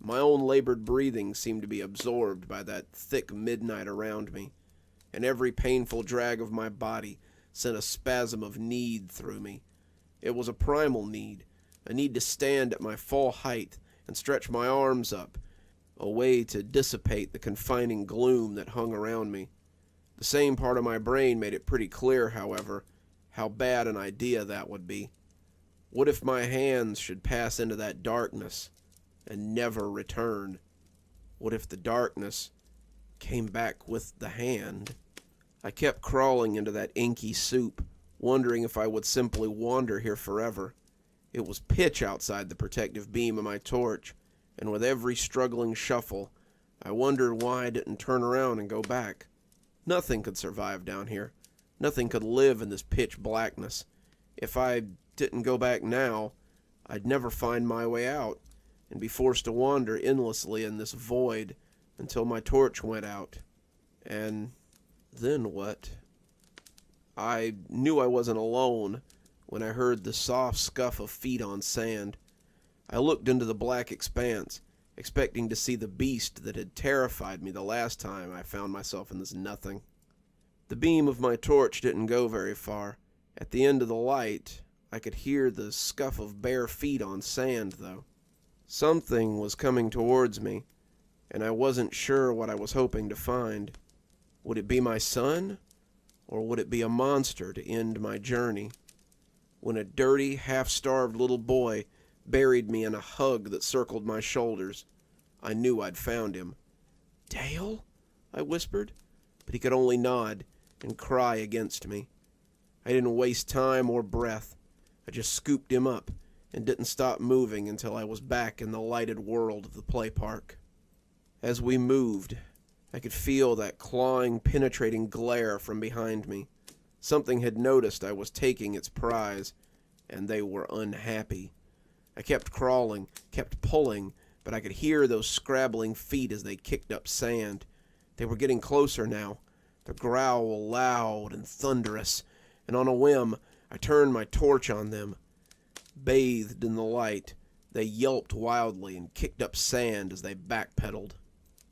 My own labored breathing seemed to be absorbed by that thick midnight around me, and every painful drag of my body sent a spasm of need through me. It was a primal need, a need to stand at my full height and stretch my arms up, a way to dissipate the confining gloom that hung around me. The same part of my brain made it pretty clear, however, how bad an idea that would be. What if my hands should pass into that darkness and never return? What if the darkness came back with the hand? I kept crawling into that inky soup, wondering if I would simply wander here forever. It was pitch outside the protective beam of my torch, and with every struggling shuffle, I wondered why I didn't turn around and go back. Nothing could survive down here. Nothing could live in this pitch blackness. If I didn't go back now, I'd never find my way out, and be forced to wander endlessly in this void until my torch went out. And then what? I knew I wasn't alone when I heard the soft scuff of feet on sand. I looked into the black expanse, expecting to see the beast that had terrified me the last time I found myself in this nothing. The beam of my torch didn't go very far. At the end of the light, I could hear the scuff of bare feet on sand, though. Something was coming towards me, and I wasn't sure what I was hoping to find. Would it be my son, or would it be a monster to end my journey? When a dirty, half-starved little boy buried me in a hug that circled my shoulders, I knew I'd found him. "Dale?" I whispered, but he could only nod and cry against me. I didn't waste time or breath. I just scooped him up and didn't stop moving until I was back in the lighted world of the play park. As we moved, I could feel that clawing, penetrating glare from behind me. Something had noticed I was taking its prize, and they were unhappy. I kept crawling, kept pulling, but I could hear those scrabbling feet as they kicked up sand. They were getting closer now, their growl loud and thunderous, and on a whim, I turned my torch on them. Bathed in the light, they yelped wildly and kicked up sand as they backpedaled.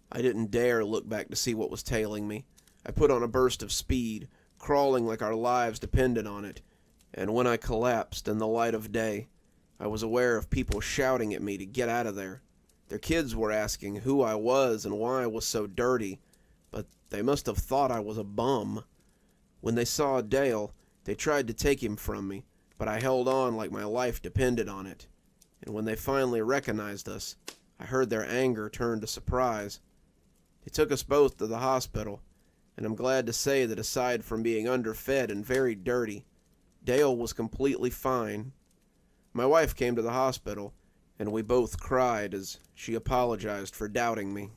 I didn't dare look back to see what was tailing me. I put on a burst of speed, crawling like our lives depended on it, and when I collapsed in the light of day, I was aware of people shouting at me to get out of there. Their kids were asking who I was and why I was so dirty, but they must have thought I was a bum. When they saw Dale, they tried to take him from me, but I held on like my life depended on it. And when they finally recognized us, I heard their anger turn to surprise. They took us both to the hospital, and I'm glad to say that aside from being underfed and very dirty, Dale was completely fine. My wife came to the hospital, and we both cried as she apologized for doubting me.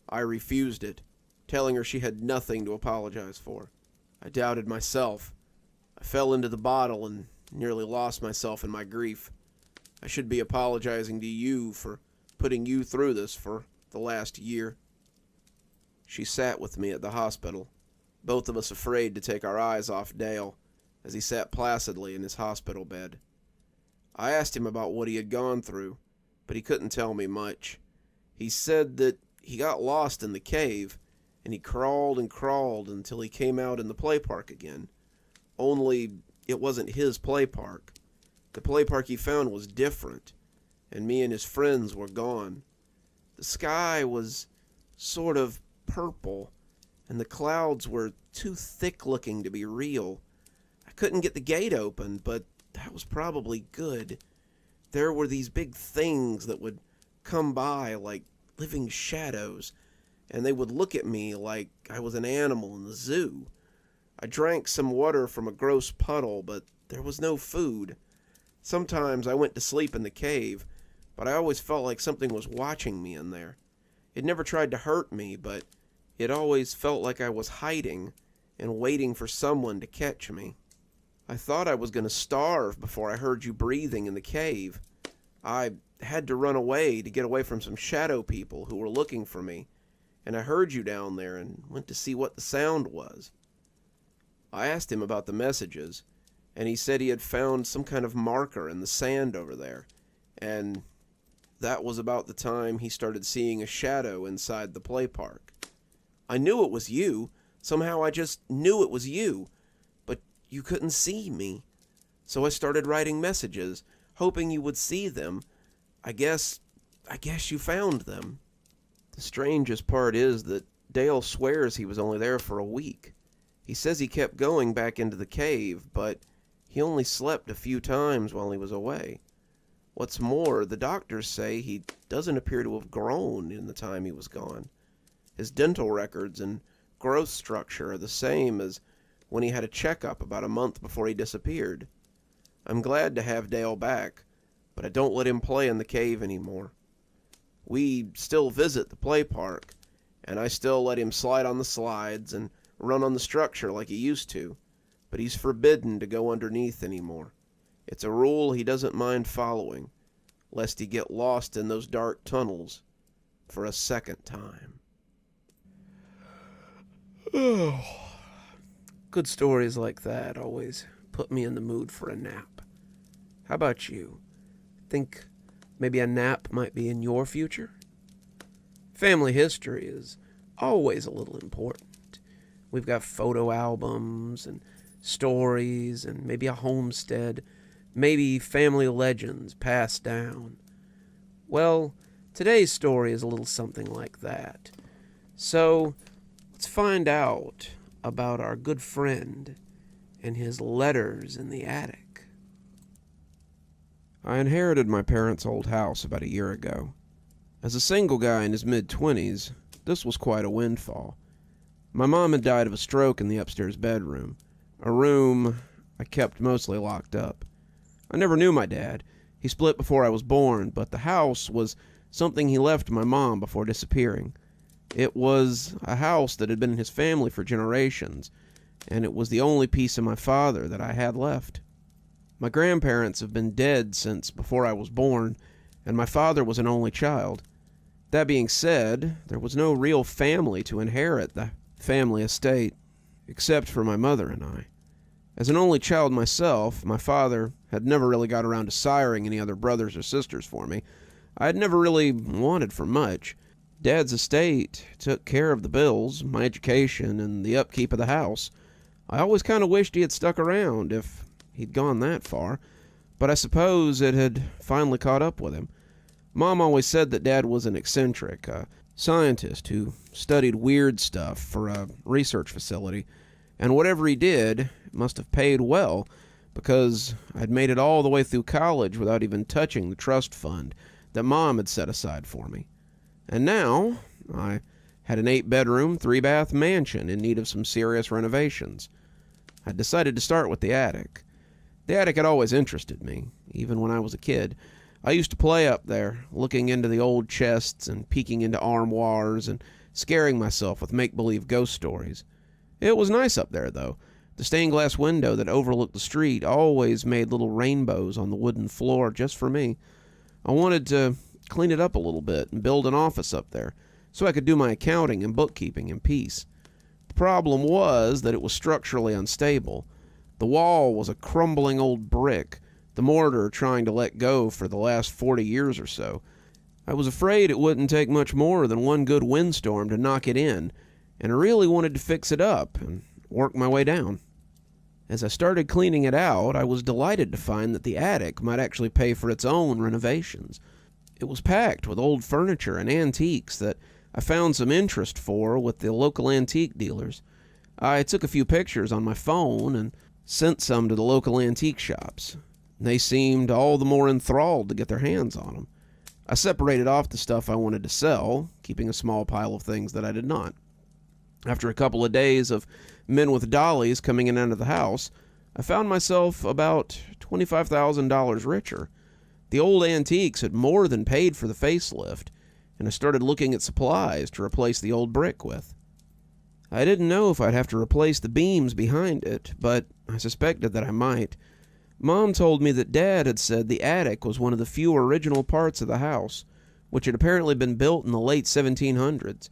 I refused it, telling her she had nothing to apologize for. I doubted myself. I fell into the bottle and nearly lost myself in my grief. I should be apologizing to you for putting you through this for the last year. She sat with me at the hospital, both of us afraid to take our eyes off Dale as he sat placidly in his hospital bed. I asked him about what he had gone through, but he couldn't tell me much. He said that he got lost in the cave, and he crawled and crawled until he came out in the play park again. Only it wasn't his play park. The play park he found was different, and me and his friends were gone. The sky was sort of purple, and the clouds were too thick-looking to be real. I couldn't get the gate open, but that was probably good. There were these big things that would come by like living shadows, and they would look at me like I was an animal in the zoo. I drank some water from a gross puddle, but there was no food. Sometimes I went to sleep in the cave, but I always felt like something was watching me in there. It never tried to hurt me, but it always felt like I was hiding and waiting for someone to catch me. I thought I was going to starve before I heard you breathing in the cave. I had to run away to get away from some shadow people who were looking for me, and I heard you down there and went to see what the sound was. I asked him about the messages, and he said he had found some kind of marker in the sand over there, and that was about the time he started seeing a shadow inside the play park. I knew it was you. Somehow I just knew it was you, but you couldn't see me. So I started writing messages, hoping you would see them. I guess you found them. The strangest part is that Dale swears he was only there for a week. He says he kept going back into the cave, but he only slept a few times while he was away. What's more, the doctors say he doesn't appear to have grown in the time he was gone. His dental records and growth structure are the same as when he had a checkup about a month before he disappeared. I'm glad to have Dale back, but I don't let him play in the cave anymore. We still visit the play park, and I still let him slide on the slides and run on the structure like he used to, but he's forbidden to go underneath anymore. It's a rule he doesn't mind following, lest he get lost in those dark tunnels for a second time. Good stories like that always put me in the mood for a nap. How about you? Think maybe a nap might be in your future? Family history is always a little important. We've got photo albums and stories and maybe a homestead, maybe family legends passed down. Well, today's story is a little something like that. So, let's find out about our good friend and his letters in the attic. I inherited my parents' old house about a year ago. As a single guy in his mid-20s, this was quite a windfall. My mom had died of a stroke in the upstairs bedroom, a room I kept mostly locked up. I never knew my dad. He split before I was born, but the house was something he left to my mom before disappearing. It was a house that had been in his family for generations, and it was the only piece of my father that I had left. My grandparents have been dead since before I was born, and my father was an only child. That being said, there was no real family to inherit the family estate, except for my mother and I. As an only child myself, my father had never really got around to siring any other brothers or sisters for me. I had never really wanted for much. Dad's estate took care of the bills, my education, and the upkeep of the house. I always kind of wished he had stuck around if he'd gone that far, but I suppose it had finally caught up with him. Mom always said that Dad was an eccentric, a scientist who studied weird stuff for a research facility, and whatever he did must have paid well, because I'd made it all the way through college without even touching the trust fund that Mom had set aside for me. And now I had an 8-bedroom, 3-bath mansion in need of some serious renovations. I decided to start with the attic. The attic had always interested me, even when I was a kid. I used to play up there, looking into the old chests and peeking into armoires and scaring myself with make-believe ghost stories. It was nice up there, though. The stained-glass window that overlooked the street always made little rainbows on the wooden floor just for me. I wanted to clean it up a little bit and build an office up there so I could do my accounting and bookkeeping in peace. The problem was that it was structurally unstable. The wall was a crumbling old brick, the mortar trying to let go for the last 40 years or so. I was afraid it wouldn't take much more than one good windstorm to knock it in, and I really wanted to fix it up and work my way down. As I started cleaning it out, I was delighted to find that the attic might actually pay for its own renovations. It was packed with old furniture and antiques that I found some interest for with the local antique dealers. I took a few pictures on my phone and sent some to the local antique shops. They seemed all the more enthralled to get their hands on them. I separated off the stuff I wanted to sell, keeping a small pile of things that I did not. After a couple of days of men with dollies coming in and out of the house, I found myself about $25,000 richer. The old antiques had more than paid for the facelift, and I started looking at supplies to replace the old brick with. I didn't know if I'd have to replace the beams behind it, but I suspected that I might. Mom told me that Dad had said the attic was one of the few original parts of the house, which had apparently been built in the late 1700s.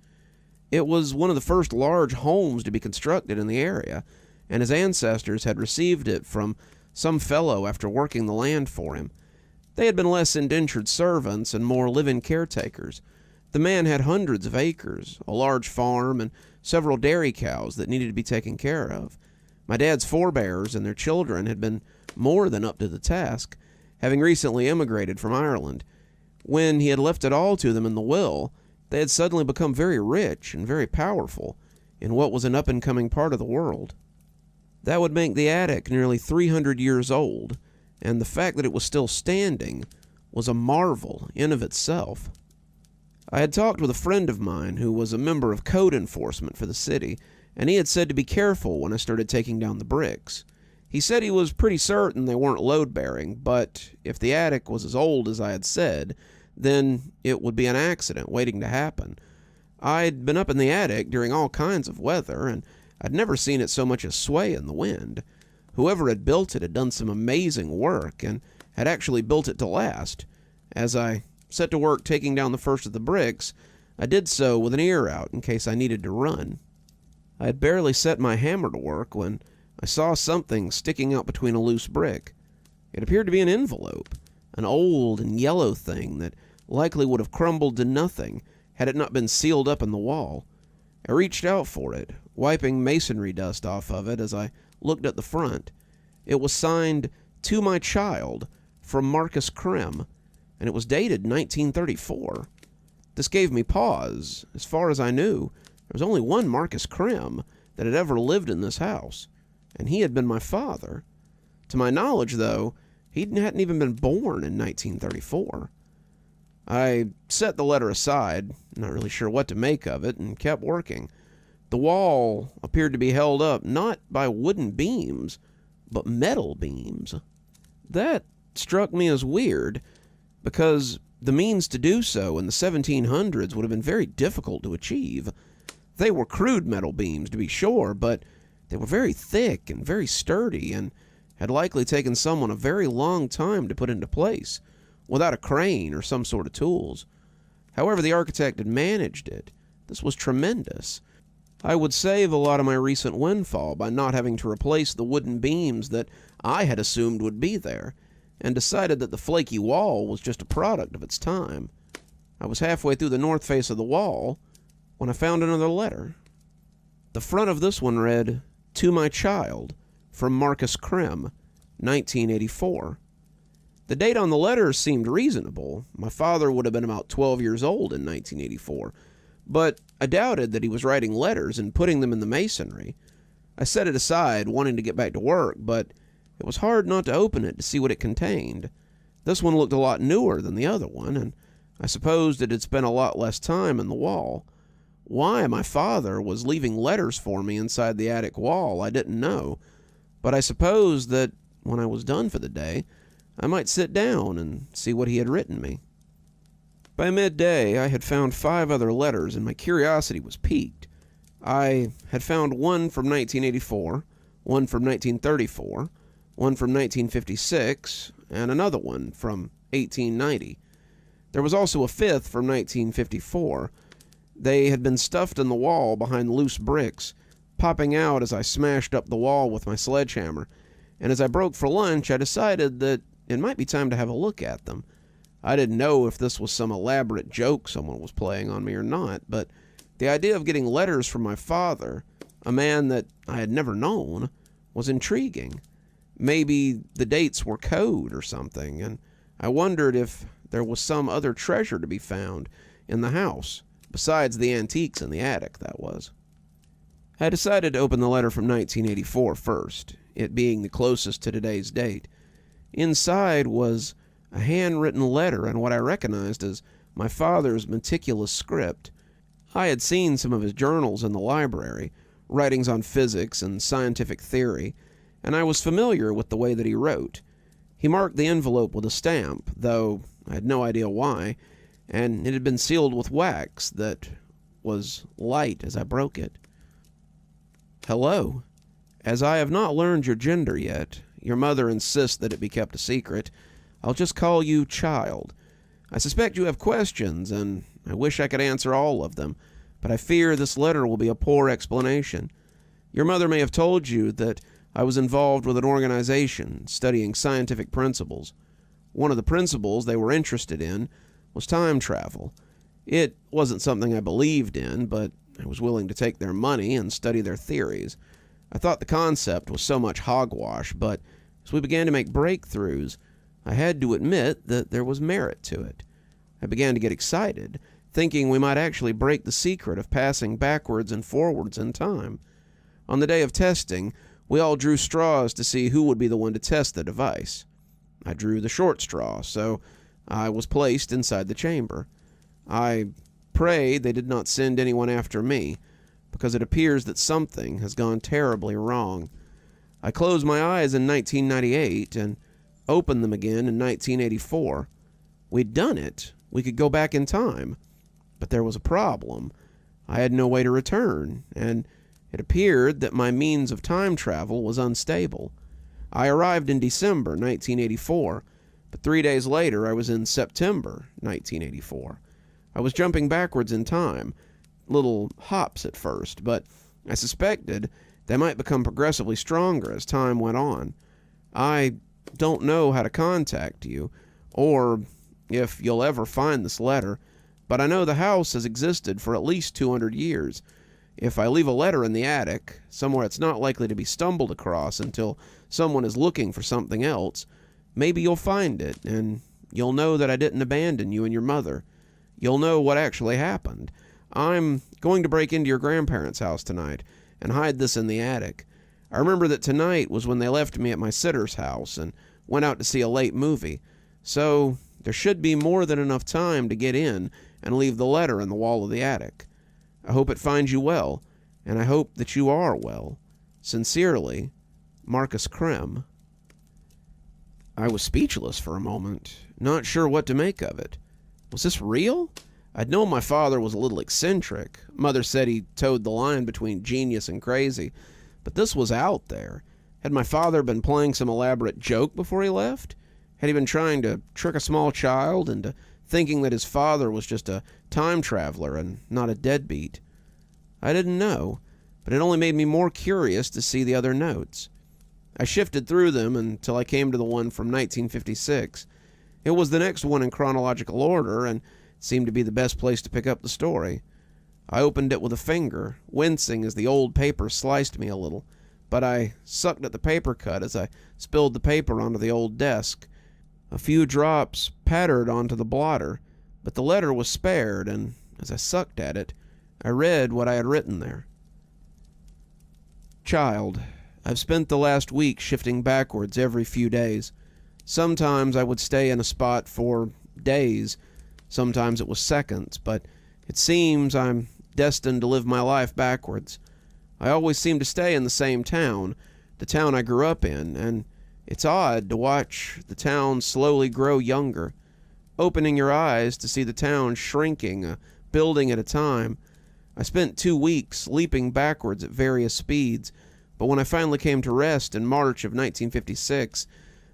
It was one of the first large homes to be constructed in the area, and his ancestors had received it from some fellow after working the land for him. They had been less indentured servants and more live-in caretakers. The man had hundreds of acres, a large farm, and several dairy cows that needed to be taken care of. My dad's forebears and their children had been more than up to the task, having recently immigrated from Ireland. When he had left it all to them in the will, they had suddenly become very rich and very powerful in what was an up-and-coming part of the world. That would make the attic nearly 300 years old, and the fact that it was still standing was a marvel in of itself. I had talked with a friend of mine who was a member of code enforcement for the city, and he had said to be careful when I started taking down the bricks. He said he was pretty certain they weren't load-bearing, but if the attic was as old as I had said, then it would be an accident waiting to happen. I'd been up in the attic during all kinds of weather, and I'd never seen it so much as sway in the wind. Whoever had built it had done some amazing work, and had actually built it to last. As I set to work taking down the first of the bricks, I did so with an ear out in case I needed to run. I had barely set my hammer to work when I saw something sticking out between a loose brick. It appeared to be an envelope, an old and yellow thing that likely would have crumbled to nothing had it not been sealed up in the wall. I reached out for it, wiping masonry dust off of it as I looked at the front. It was signed, "To my child," from Marcus Krim, and it was dated 1934. This gave me pause. As far as I knew, there was only one Marcus Krim that had ever lived in this house, and he had been my father. To my knowledge, though, he hadn't even been born in 1934. I set the letter aside, not really sure what to make of it, and kept working. The wall appeared to be held up not by wooden beams, but metal beams. That struck me as weird, because the means to do so in the 1700s would have been very difficult to achieve. They were crude metal beams, to be sure, but they were very thick and very sturdy, and had likely taken someone a very long time to put into place, without a crane or some sort of tools. However the architect had managed it, this was tremendous. I would save a lot of my recent windfall by not having to replace the wooden beams that I had assumed would be there, and decided that the flaky wall was just a product of its time. I was halfway through the north face of the wall when I found another letter. The front of this one read, "To my child, from Marcus Krem, 1984. The date on the letter seemed reasonable. My father would have been about 12 years old in 1984, but I doubted that he was writing letters and putting them in the masonry. I set it aside, wanting to get back to work, but it was hard not to open it to see what it contained. This one looked a lot newer than the other one, and I supposed it had spent a lot less time in the wall. Why my father was leaving letters for me inside the attic wall, I didn't know, but I supposed that when I was done for the day, I might sit down and see what he had written me. By midday, I had found 5 other letters, and my curiosity was piqued. I had found one from 1984, one from 1934, one from 1956, and another one from 1890. There was also a 5th from 1954. They had been stuffed in the wall behind loose bricks, popping out as I smashed up the wall with my sledgehammer, and as I broke for lunch, I decided that it might be time to have a look at them. I didn't know if this was some elaborate joke someone was playing on me or not, but the idea of getting letters from my father, a man that I had never known, was intriguing. Maybe the dates were code or something, and I wondered if there was some other treasure to be found in the house, besides the antiques in the attic, that was. I decided to open the letter from 1984 first, it being the closest to today's date. Inside was a handwritten letter in what I recognized as my father's meticulous script. I had seen some of his journals in the library, writings on physics and scientific theory, and I was familiar with the way that he wrote. He marked the envelope with a stamp, though I had no idea why, and it had been sealed with wax that was light as I broke it. Hello. As I have not learned your gender yet, your mother insists that it be kept a secret. I'll just call you Child. I suspect you have questions, and I wish I could answer all of them, but I fear this letter will be a poor explanation. Your mother may have told you that I was involved with an organization studying scientific principles. One of the principles they were interested in was time travel. It wasn't something I believed in, but I was willing to take their money and study their theories. I thought the concept was so much hogwash, but as we began to make breakthroughs, I had to admit that there was merit to it. I began to get excited, thinking we might actually break the secret of passing backwards and forwards in time. On the day of testing, we all drew straws to see who would be the one to test the device. I drew the short straw, so I was placed inside the chamber. I prayed they did not send anyone after me, because it appears that something has gone terribly wrong. I closed my eyes in 1998 and opened them again in 1984. We'd done it. We could go back in time. But there was a problem. I had no way to return, and it appeared that my means of time travel was unstable. I arrived in December 1984, but 3 days later I was in September 1984. I was jumping backwards in time, little hops at first, but I suspected they might become progressively stronger as time went on. I don't know how to contact you, or if you'll ever find this letter, but I know the house has existed for at least 200 years. If I leave a letter in the attic, somewhere it's not likely to be stumbled across until someone is looking for something else, maybe you'll find it, and you'll know that I didn't abandon you and your mother. You'll know what actually happened. I'm going to break into your grandparents' house tonight and hide this in the attic. I remember that tonight was when they left me at my sitter's house and went out to see a late movie, so there should be more than enough time to get in and leave the letter in the wall of the attic. I hope it finds you well, and I hope that you are well. Sincerely, Marcus Krem. I was speechless for a moment, not sure what to make of it. Was this real? I'd known my father was a little eccentric. Mother said he towed the line between genius and crazy, but this was out there. Had my father been playing some elaborate joke before he left? Had he been trying to trick a small child into thinking that his father was just a time traveler and not a deadbeat? I didn't know, but it only made me more curious to see the other notes. I shifted through them until I came to the one from 1956. It was the next one in chronological order, and seemed to be the best place to pick up the story. I opened it with a finger, wincing as the old paper sliced me a little, but I sucked at the paper cut as I spilled the paper onto the old desk. A few drops pattered onto the blotter, but the letter was spared, and as I sucked at it, I read what I had written there. Child, I've spent the last week shifting backwards every few days. Sometimes I would stay in a spot for days, sometimes it was seconds, but it seems I'm destined to live my life backwards. I always seem to stay in the same town, the town I grew up in, and it's odd to watch the town slowly grow younger, opening your eyes to see the town shrinking, a building at a time. I spent 2 weeks leaping backwards at various speeds, but when I finally came to rest in March of 1956,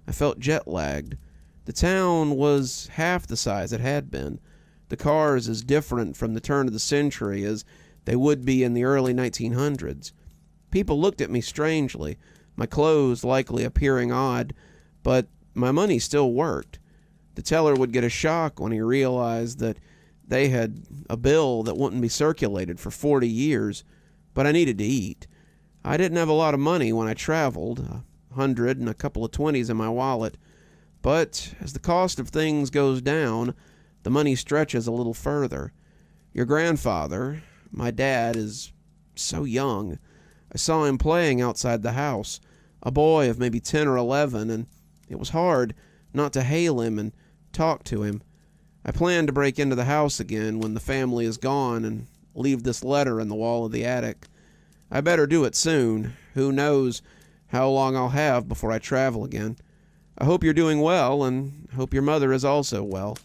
I felt jet-lagged. The town was half the size it had been. The cars as different from the turn of the century as they would be in the early 1900s. People looked at me strangely, my clothes likely appearing odd, but my money still worked. The teller would get a shock when he realized that they had a bill that wouldn't be circulated for 40 years, but I needed to eat. I didn't have a lot of money when I traveled, $100 and a couple of 20s in my wallet, but as the cost of things goes down, the money stretches a little further. Your grandfather, my dad, is so young. I saw him playing outside the house, a boy of maybe 10 or 11, and it was hard not to hail him and talk to him. I plan to break into the house again when the family is gone and leave this letter in the wall of the attic. I better do it soon. Who knows how long I'll have before I travel again. I hope you're doing well, and hope your mother is also well.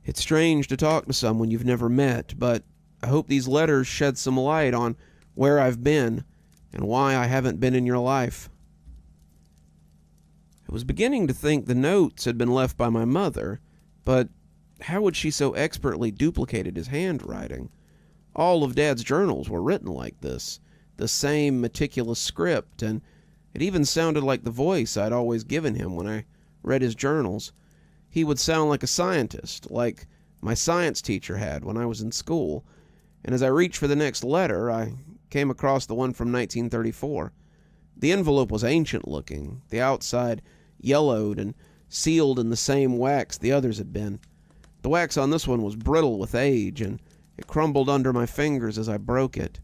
It's strange to talk to someone you've never met, but I hope these letters shed some light on where I've been and why I haven't been in your life. I was beginning to think the notes had been left by my mother, but how would she so expertly duplicated his handwriting? All of Dad's journals were written like this, the same meticulous script, and it even sounded like the voice I'd always given him when I read his journals. He would sound like a scientist, like my science teacher had when I was in school, and as I reached for the next letter, I came across the one from 1934. The envelope was ancient-looking, the outside yellowed and sealed in the same wax the others had been. The wax on this one was brittle with age, and it crumbled under my fingers as I broke it.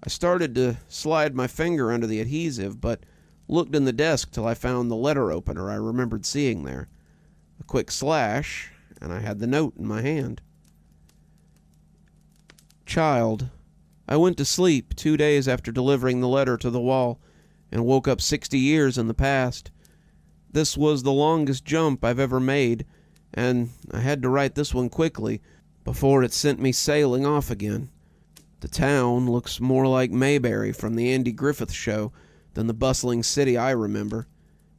I started to slide my finger under the adhesive, but looked in the desk till I found the letter opener I remembered seeing there. A quick slash, and I had the note in my hand. Child, I went to sleep 2 days after delivering the letter to the wall, and woke up 60 years in the past. This was the longest jump I've ever made, and I had to write this one quickly before it sent me sailing off again. The town looks more like Mayberry from the Andy Griffith Show than the bustling city I remember.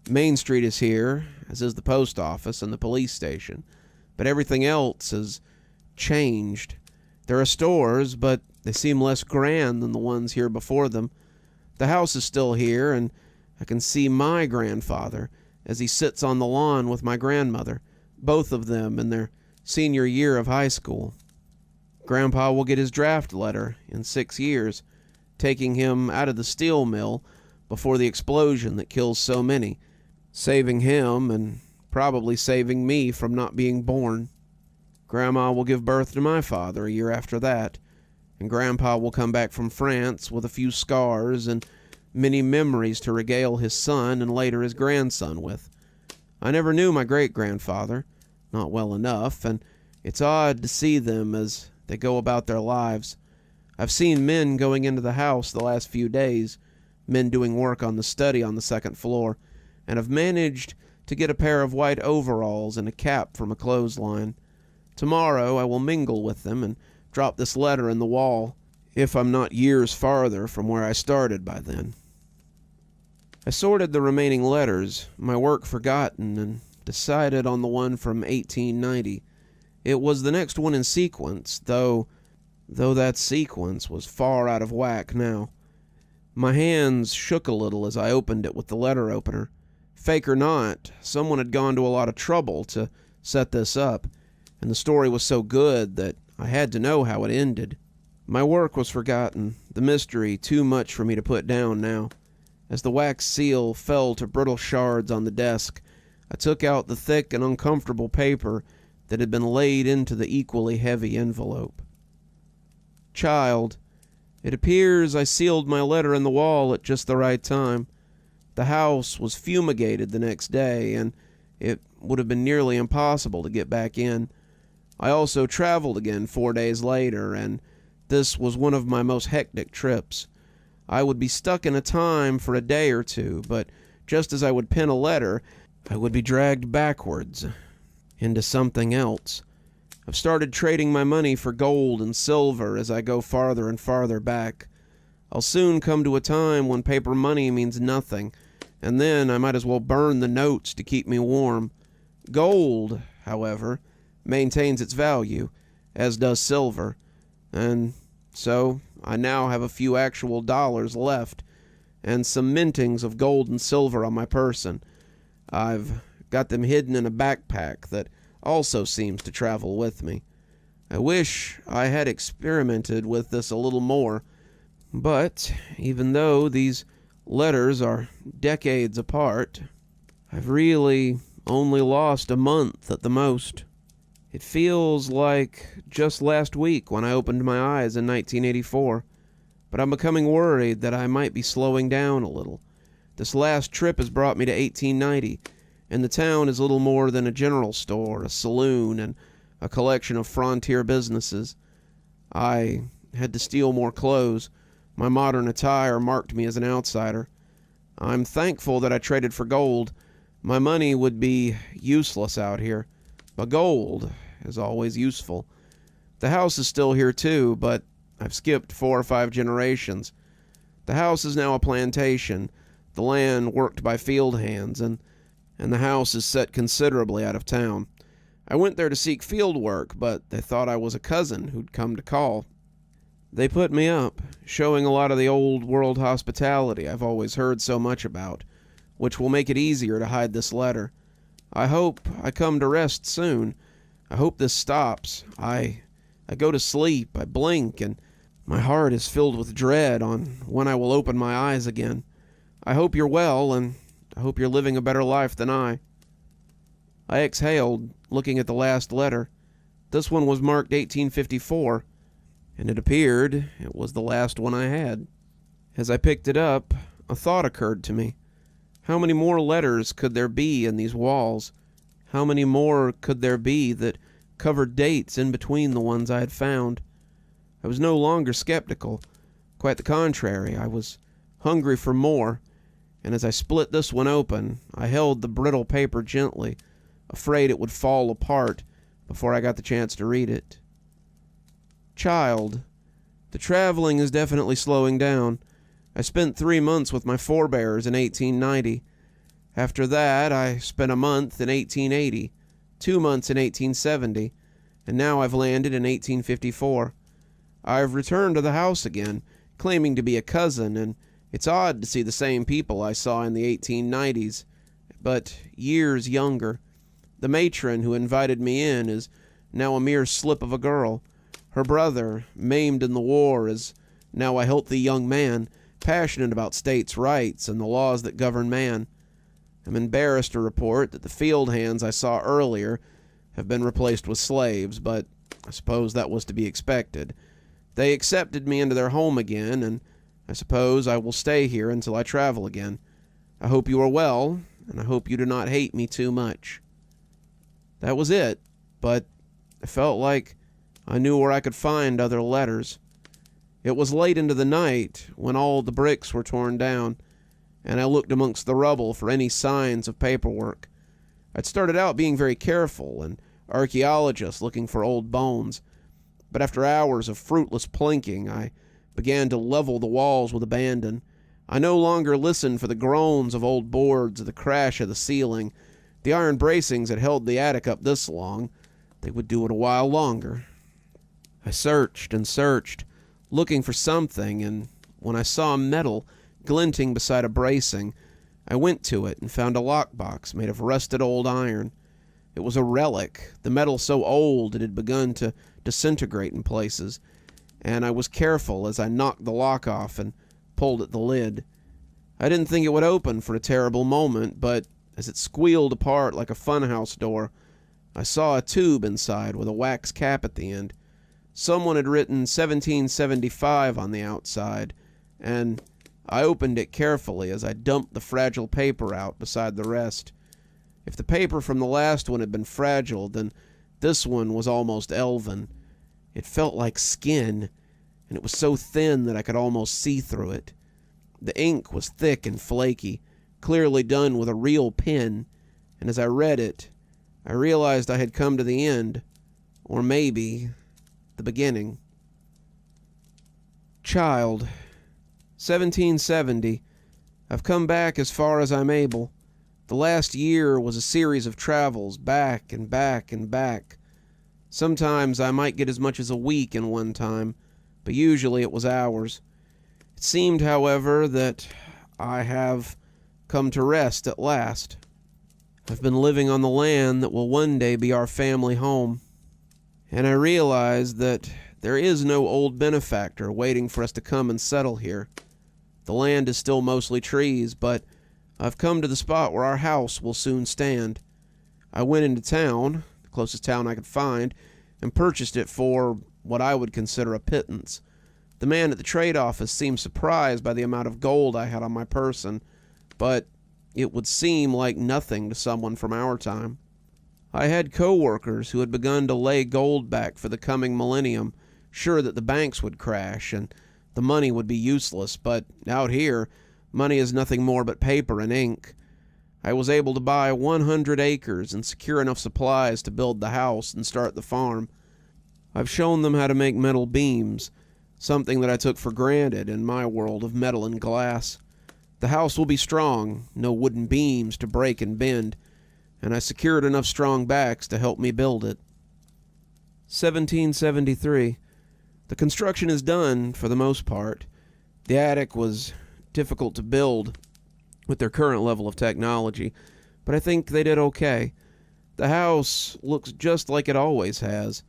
Main Street is here, as is the post office and the police station, but everything else has changed. There are stores, but they seem less grand than the ones here before them. The house is still here, and I can see my grandfather as he sits on the lawn with my grandmother, both of them in their senior year of high school. Grandpa will get his draft letter in 6 years, taking him out of the steel mill before the explosion that kills so many, saving him and probably saving me from not being born. Grandma will give birth to my father a year after that, and Grandpa will come back from France with a few scars and many memories to regale his son and later his grandson with. I never knew my great-grandfather, not well enough, and it's odd to see them as they go about their lives. I've seen men going into the house the last few days, men doing work on the study on the second floor, and have managed to get a pair of white overalls and a cap from a clothesline. Tomorrow I will mingle with them and drop this letter in the wall, if I'm not years farther from where I started by then. I sorted the remaining letters, my work forgotten, and decided on the one from 1890. It was the next one in sequence, though that sequence was far out of whack now. My hands shook a little as I opened it with the letter opener. Fake or not, someone had gone to a lot of trouble to set this up, and the story was so good that I had to know how it ended. My work was forgotten, the mystery too much for me to put down now. As the wax seal fell to brittle shards on the desk, I took out the thick and uncomfortable paper that had been laid into the equally heavy envelope. Child, it appears I sealed my letter in the wall at just the right time. The house was fumigated the next day, and it would have been nearly impossible to get back in. I also traveled again 4 days later, and this was one of my most hectic trips. I would be stuck in a time for a day or two, but just as I would pen a letter, I would be dragged backwards into something else. I've started trading my money for gold and silver as I go farther and farther back. I'll soon come to a time when paper money means nothing, and then I might as well burn the notes to keep me warm. Gold, however, maintains its value, as does silver, and so I now have a few actual dollars left, and some mintings of gold and silver on my person. I've got them hidden in a backpack that also seems to travel with me. I wish I had experimented with this a little more, but even though these letters are decades apart, I've really only lost a month at the most. It feels like just last week when I opened my eyes in 1984, but I'm becoming worried that I might be slowing down a little. This last trip has brought me to 1890, and the town is little more than a general store, a saloon, and a collection of frontier businesses. I had to steal more clothes. My modern attire marked me as an outsider. I'm thankful that I traded for gold. My money would be useless out here, but gold is always useful. The house is still here too, but I've skipped 4 or 5 generations. The house is now a plantation, the land worked by field hands, and the house is set considerably out of town. I went there to seek field work, but they thought I was a cousin who'd come to call. They put me up, showing a lot of the old world hospitality I've always heard so much about, which will make it easier to hide this letter. I hope I come to rest soon. I hope this stops. I go to sleep, I blink, and my heart is filled with dread on when I will open my eyes again. I hope you're well, and I hope you're living a better life than I. I exhaled, looking at the last letter. This one was marked 1854, and it appeared it was the last one I had. As I picked it up, a thought occurred to me. How many more letters could there be in these walls? How many more could there be that covered dates in between the ones I had found? I was no longer skeptical. Quite the contrary, I was hungry for more, and as I split this one open, I held the brittle paper gently, afraid it would fall apart before I got the chance to read it. Child, the traveling is definitely slowing down. I spent 3 months with my forebears in 1890. After that, I spent a month in 1880, 2 months in 1870, and now I've landed in 1854. I've returned to the house again, claiming to be a cousin, and it's odd to see the same people I saw in the 1890s, but years younger. The matron who invited me in is now a mere slip of a girl. Her brother, maimed in the war, is now a healthy young man, passionate about states' rights and the laws that govern man. I'm embarrassed to report that the field hands I saw earlier have been replaced with slaves, but I suppose that was to be expected. They accepted me into their home again, and I suppose I will stay here until I travel again. I hope you are well, and I hope you do not hate me too much. That was it, but I felt like I knew where I could find other letters. It was late into the night when all the bricks were torn down, and I looked amongst the rubble for any signs of paperwork. I'd started out being very careful, an archaeologist looking for old bones, but after hours of fruitless plinking, I began to level the walls with abandon. I no longer listened for the groans of old boards or the crash of the ceiling. The iron bracings had held the attic up this long. They would do it a while longer. I searched and searched, looking for something, and when I saw metal glinting beside a bracing, I went to it and found a lockbox made of rusted old iron. It was a relic, the metal so old it had begun to disintegrate in places, and I was careful as I knocked the lock off and pulled at the lid. I didn't think it would open for a terrible moment, but as it squealed apart like a funhouse door, I saw a tube inside with a wax cap at the end. Someone had written 1775 on the outside, and I opened it carefully as I dumped the fragile paper out beside the rest. If the paper from the last one had been fragile, then this one was almost elven. It felt like skin, and it was so thin that I could almost see through it. The ink was thick and flaky, clearly done with a real pen, and as I read it, I realized I had come to the end, or maybe the beginning. Child, 1770. I've come back as far as I'm able. The last year was a series of travels, back and back and back. Sometimes I might get as much as a week in one time, but usually it was hours. It seemed, however, that I have come to rest at last. I've been living on the land that will one day be our family home, and I realize that there is no old benefactor waiting for us to come and settle here. The land is still mostly trees, but I've come to the spot where our house will soon stand. I went into town, the closest town I could find, and purchased it for what I would consider a pittance. The man at the trade office seemed surprised by the amount of gold I had on my person, but it would seem like nothing to someone from our time. I had co-workers who had begun to lay gold back for the coming millennium, sure that the banks would crash and the money would be useless, but out here, money is nothing more but paper and ink. I was able to buy 100 acres and secure enough supplies to build the house and start the farm. I've shown them how to make metal beams, something that I took for granted in my world of metal and glass. The house will be strong, no wooden beams to break and bend, and I secured enough strong backs to help me build it. 1773. The construction is done, for the most part. The attic was difficult to build with their current level of technology, but I think they did okay. The house looks just like it always has,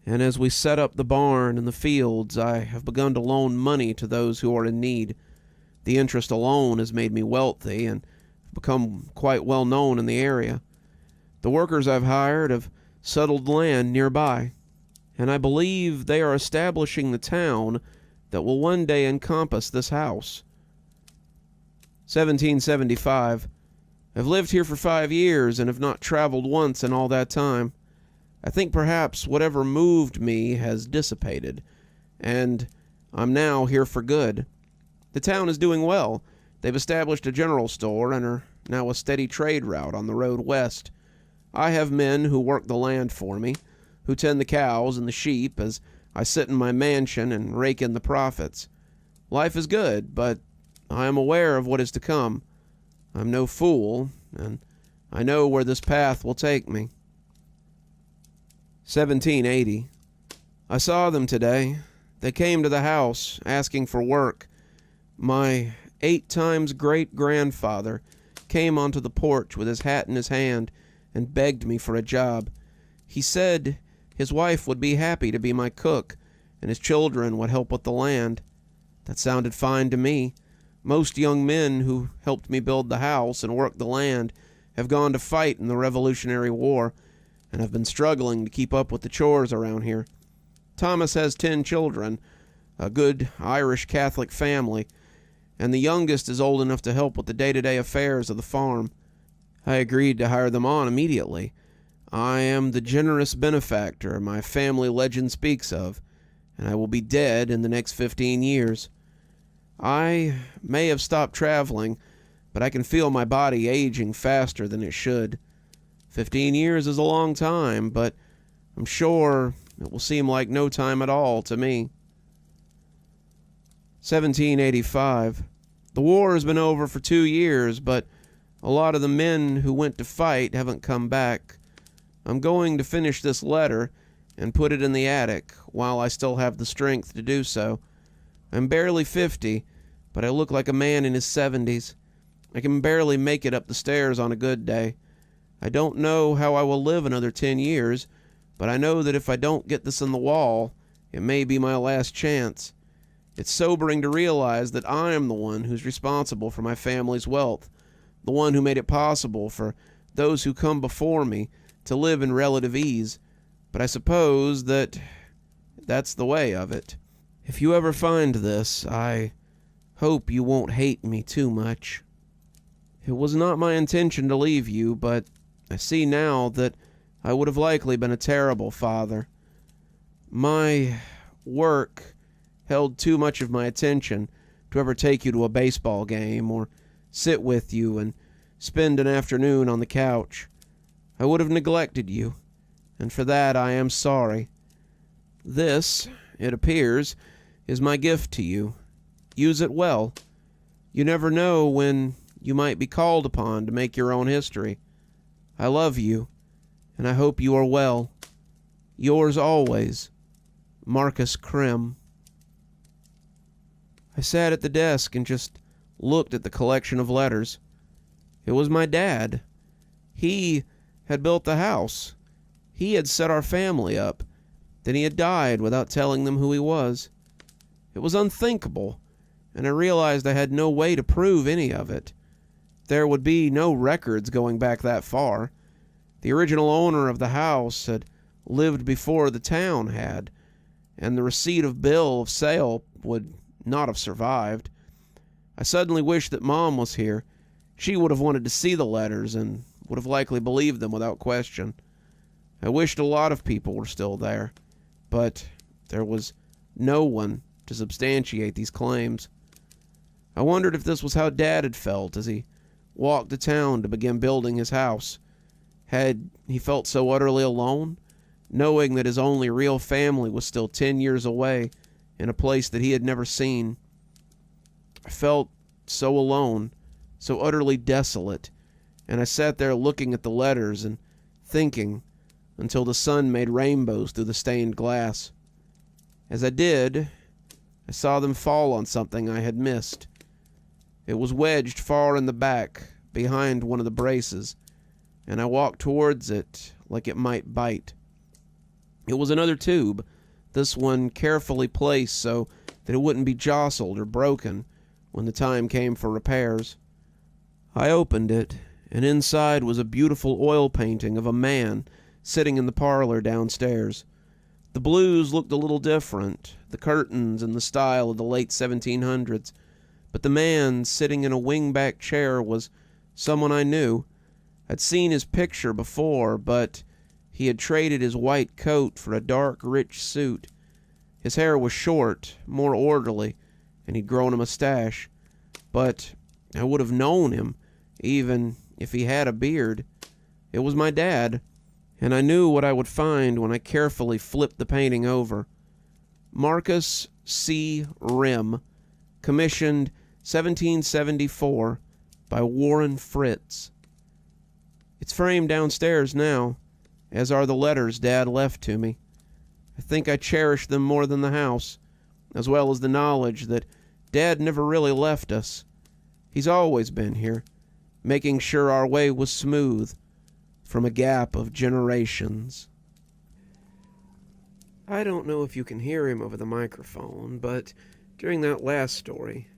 and as we set up the barn and the fields, I have begun to loan money to those who are in need. The interest alone has made me wealthy and become quite well known in the area. The workers I've hired have settled land nearby, and I believe they are establishing the town that will one day encompass this house. 1775. I've lived here for 5 years and have not traveled once in all that time. I think perhaps whatever moved me has dissipated, and I'm now here for good. The town is doing well. They've established a general store and are now a steady trade route on the road west. I have men who work the land for me, who tend the cows and the sheep as I sit in my mansion and rake in the profits. Life is good, but I am aware of what is to come. I'm no fool, and I know where this path will take me. 1780. I saw them today. They came to the house, asking for work. My 8 times great-grandfather came onto the porch with his hat in his hand and begged me for a job. He said his wife would be happy to be my cook, and his children would help with the land. That sounded fine to me. Most young men who helped me build the house and work the land have gone to fight in the Revolutionary War, and have been struggling to keep up with the chores around here. Thomas has 10 children, a good Irish Catholic family, and the youngest is old enough to help with the day-to-day affairs of the farm. I agreed to hire them on immediately. I am the generous benefactor my family legend speaks of, and I will be dead in the next 15 years. I may have stopped traveling, but I can feel my body aging faster than it should. 15 years is a long time, but I'm sure it will seem like no time at all to me. 1785. The war has been over for 2 years, but a lot of the men who went to fight haven't come back. I'm going to finish this letter and put it in the attic while I still have the strength to do so. I'm barely 50, but I look like a man in his 70s. I can barely make it up the stairs on a good day. I don't know how I will live another 10 years, but I know that if I don't get this on the wall, it may be my last chance. It's sobering to realize that I am the one who's responsible for my family's wealth, the one who made it possible for those who come before me to live in relative ease, but I suppose that's the way of it. If you ever find this, I hope you won't hate me too much. It was not my intention to leave you, but I see now that I would have likely been a terrible father. My work held too much of my attention to ever take you to a baseball game or sit with you and spend an afternoon on the couch. I would have neglected you, and for that I am sorry. This, it appears, is my gift to you. Use it well. You never know when you might be called upon to make your own history. I love you, and I hope you are well. Yours always, Marcus Krim. I sat at the desk and just looked at the collection of letters. It was my dad. He had built the house. He had set our family up. Then he had died without telling them who he was. It was unthinkable, and I realized I had no way to prove any of it. There would be no records going back that far. The original owner of the house had lived before the town had, and the receipt of bill of sale would not have survived. I suddenly wished that Mom was here. She would have wanted to see the letters and would have likely believed them without question. I wished a lot of people were still there, but there was no one to substantiate these claims. I wondered if this was how Dad had felt as he walked to town to begin building his house. Had he felt so utterly alone, knowing that his only real family was still 10 years away in a place that he had never seen? I felt so alone, so utterly desolate, and I sat there looking at the letters and thinking until the sun made rainbows through the stained glass. As I did, I saw them fall on something I had missed. It was wedged far in the back, behind one of the braces, and I walked towards it like it might bite. It was another tube, this one carefully placed so that it wouldn't be jostled or broken when the time came for repairs. I opened it, and inside was a beautiful oil painting of a man sitting in the parlor downstairs. The blues looked a little different, the curtains in the style of the late 1700s, but the man sitting in a wing-back chair was someone I knew. I'd seen his picture before, but he had traded his white coat for a dark, rich suit. His hair was short, more orderly, and he'd grown a mustache. But I would have known him, even if he had a beard. It was my dad, and I knew what I would find when I carefully flipped the painting over. Marcus C. Rim, commissioned 1774 by Warren Fritz. It's framed downstairs now, as are the letters Dad left to me. I think I cherish them more than the house, as well as the knowledge that Dad never really left us. He's always been here, making sure our way was smooth from a gap of generations. I don't know if you can hear him over the microphone, but during that last story,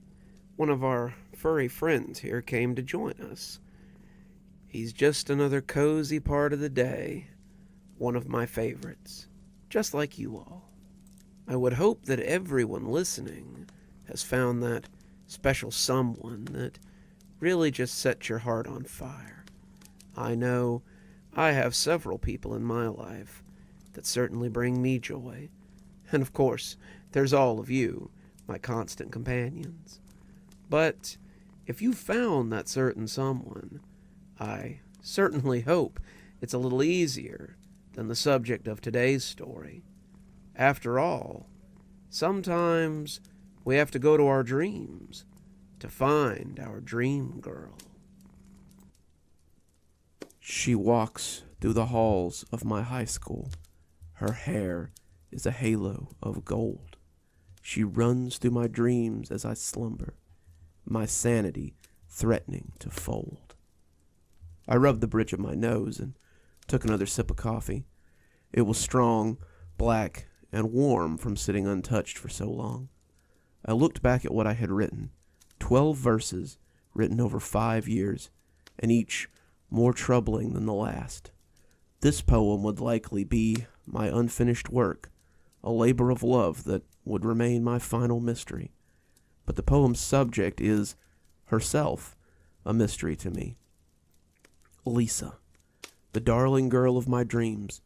one of our furry friends here came to join us. He's just another cozy part of the day, one of my favorites, just like you all. I would hope that everyone listening has found that special someone that really just sets your heart on fire. I know I have several people in my life that certainly bring me joy. And of course, there's all of you, my constant companions. But if you found that certain someone, I certainly hope It's a little easier than the subject of today's story. After all, sometimes we have to go to our dreams to find our dream girl. She walks through the halls of my high school. Her hair is a halo of gold. She runs through my dreams as I slumber, my sanity threatening to fold. I rubbed the bridge of my nose and took another sip of coffee. It was strong, black, and warm from sitting untouched for so long. I looked back at what I had written, 12 verses written over 5 years, and each more troubling than the last. This poem would likely be my unfinished work, a labor of love that would remain my final mystery. But the poem's subject is, herself, a mystery to me. Lisa, the darling girl of my dreams,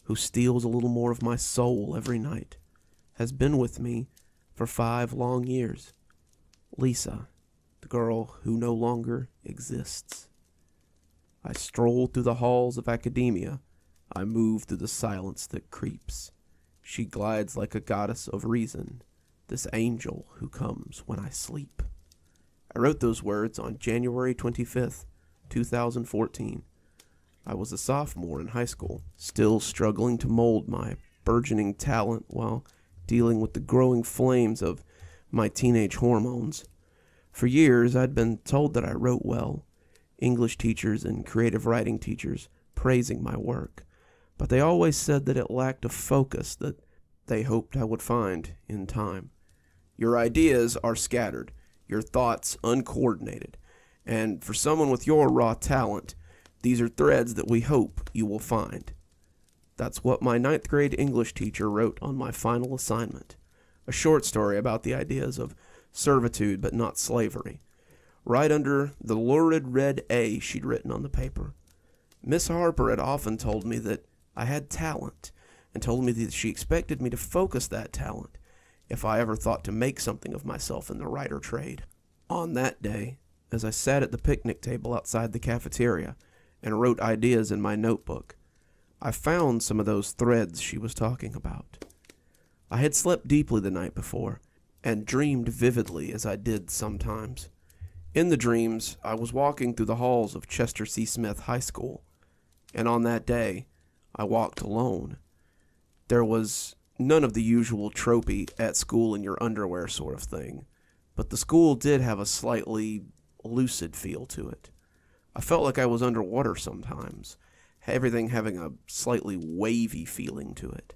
who steals a little more of my soul every night, has been with me for 5 long years. Lisa, the girl who no longer exists. I stroll through the halls of academia. I move through the silence that creeps. She glides like a goddess of reason, this angel who comes when I sleep. I wrote those words on January 25th, 2014. I was a sophomore in high school, still struggling to mold my burgeoning talent while dealing with the growing flames of my teenage hormones. For years, I'd been told that I wrote well, English teachers and creative writing teachers praising my work, but they always said that it lacked a focus that they hoped I would find in time. Your ideas are scattered, your thoughts uncoordinated, and for someone with your raw talent, these are threads that we hope you will find. That's what my 9th grade English teacher wrote on my final assignment, a short story about the ideas of servitude but not slavery, right under the lurid red A she'd written on the paper. Miss Harper had often told me that I had talent, and told me that she expected me to focus that talent if I ever thought to make something of myself in the writer trade. On that day, as I sat at the picnic table outside the cafeteria and wrote ideas in my notebook, I found some of those threads she was talking about. I had slept deeply the night before, and dreamed vividly as I did sometimes. In the dreams, I was walking through the halls of Chester C. Smith High School, and on that day, I walked alone. There was none of the usual tropey at school in your underwear sort of thing, but the school did have a slightly lucid feel to it. I felt like I was underwater sometimes, everything having a slightly wavy feeling to it.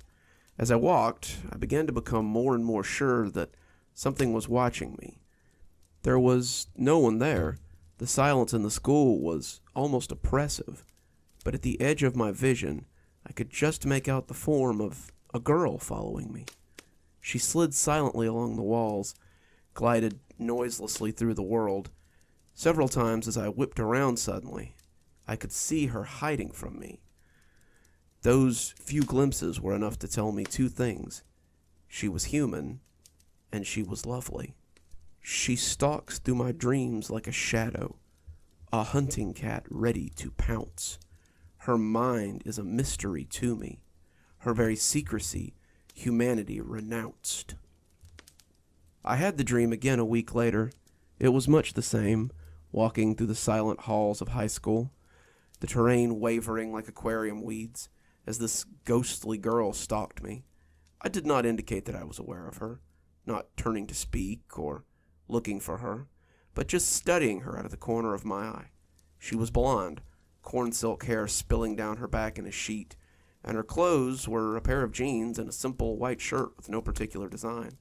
As I walked, I began to become more and more sure that something was watching me. There was no one there. The silence in the school was almost oppressive, but at the edge of my vision, I could just make out the form of a girl following me. She slid silently along the walls, glided noiselessly through the world. Several times as I whipped around suddenly, I could see her hiding from me. Those few glimpses were enough to tell me 2 things. She was human, and she was lovely. She stalks through my dreams like a shadow, a hunting cat ready to pounce. Her mind is a mystery to me. Her very secrecy, humanity renounced. I had the dream again a week later. It was much the same, walking through the silent halls of high school, the terrain wavering like aquarium weeds, as this ghostly girl stalked me. I did not indicate that I was aware of her, not turning to speak or looking for her, but just studying her out of the corner of my eye. She was blonde, corn silk hair spilling down her back in a sheet, and her clothes were a pair of jeans and a simple white shirt with no particular design.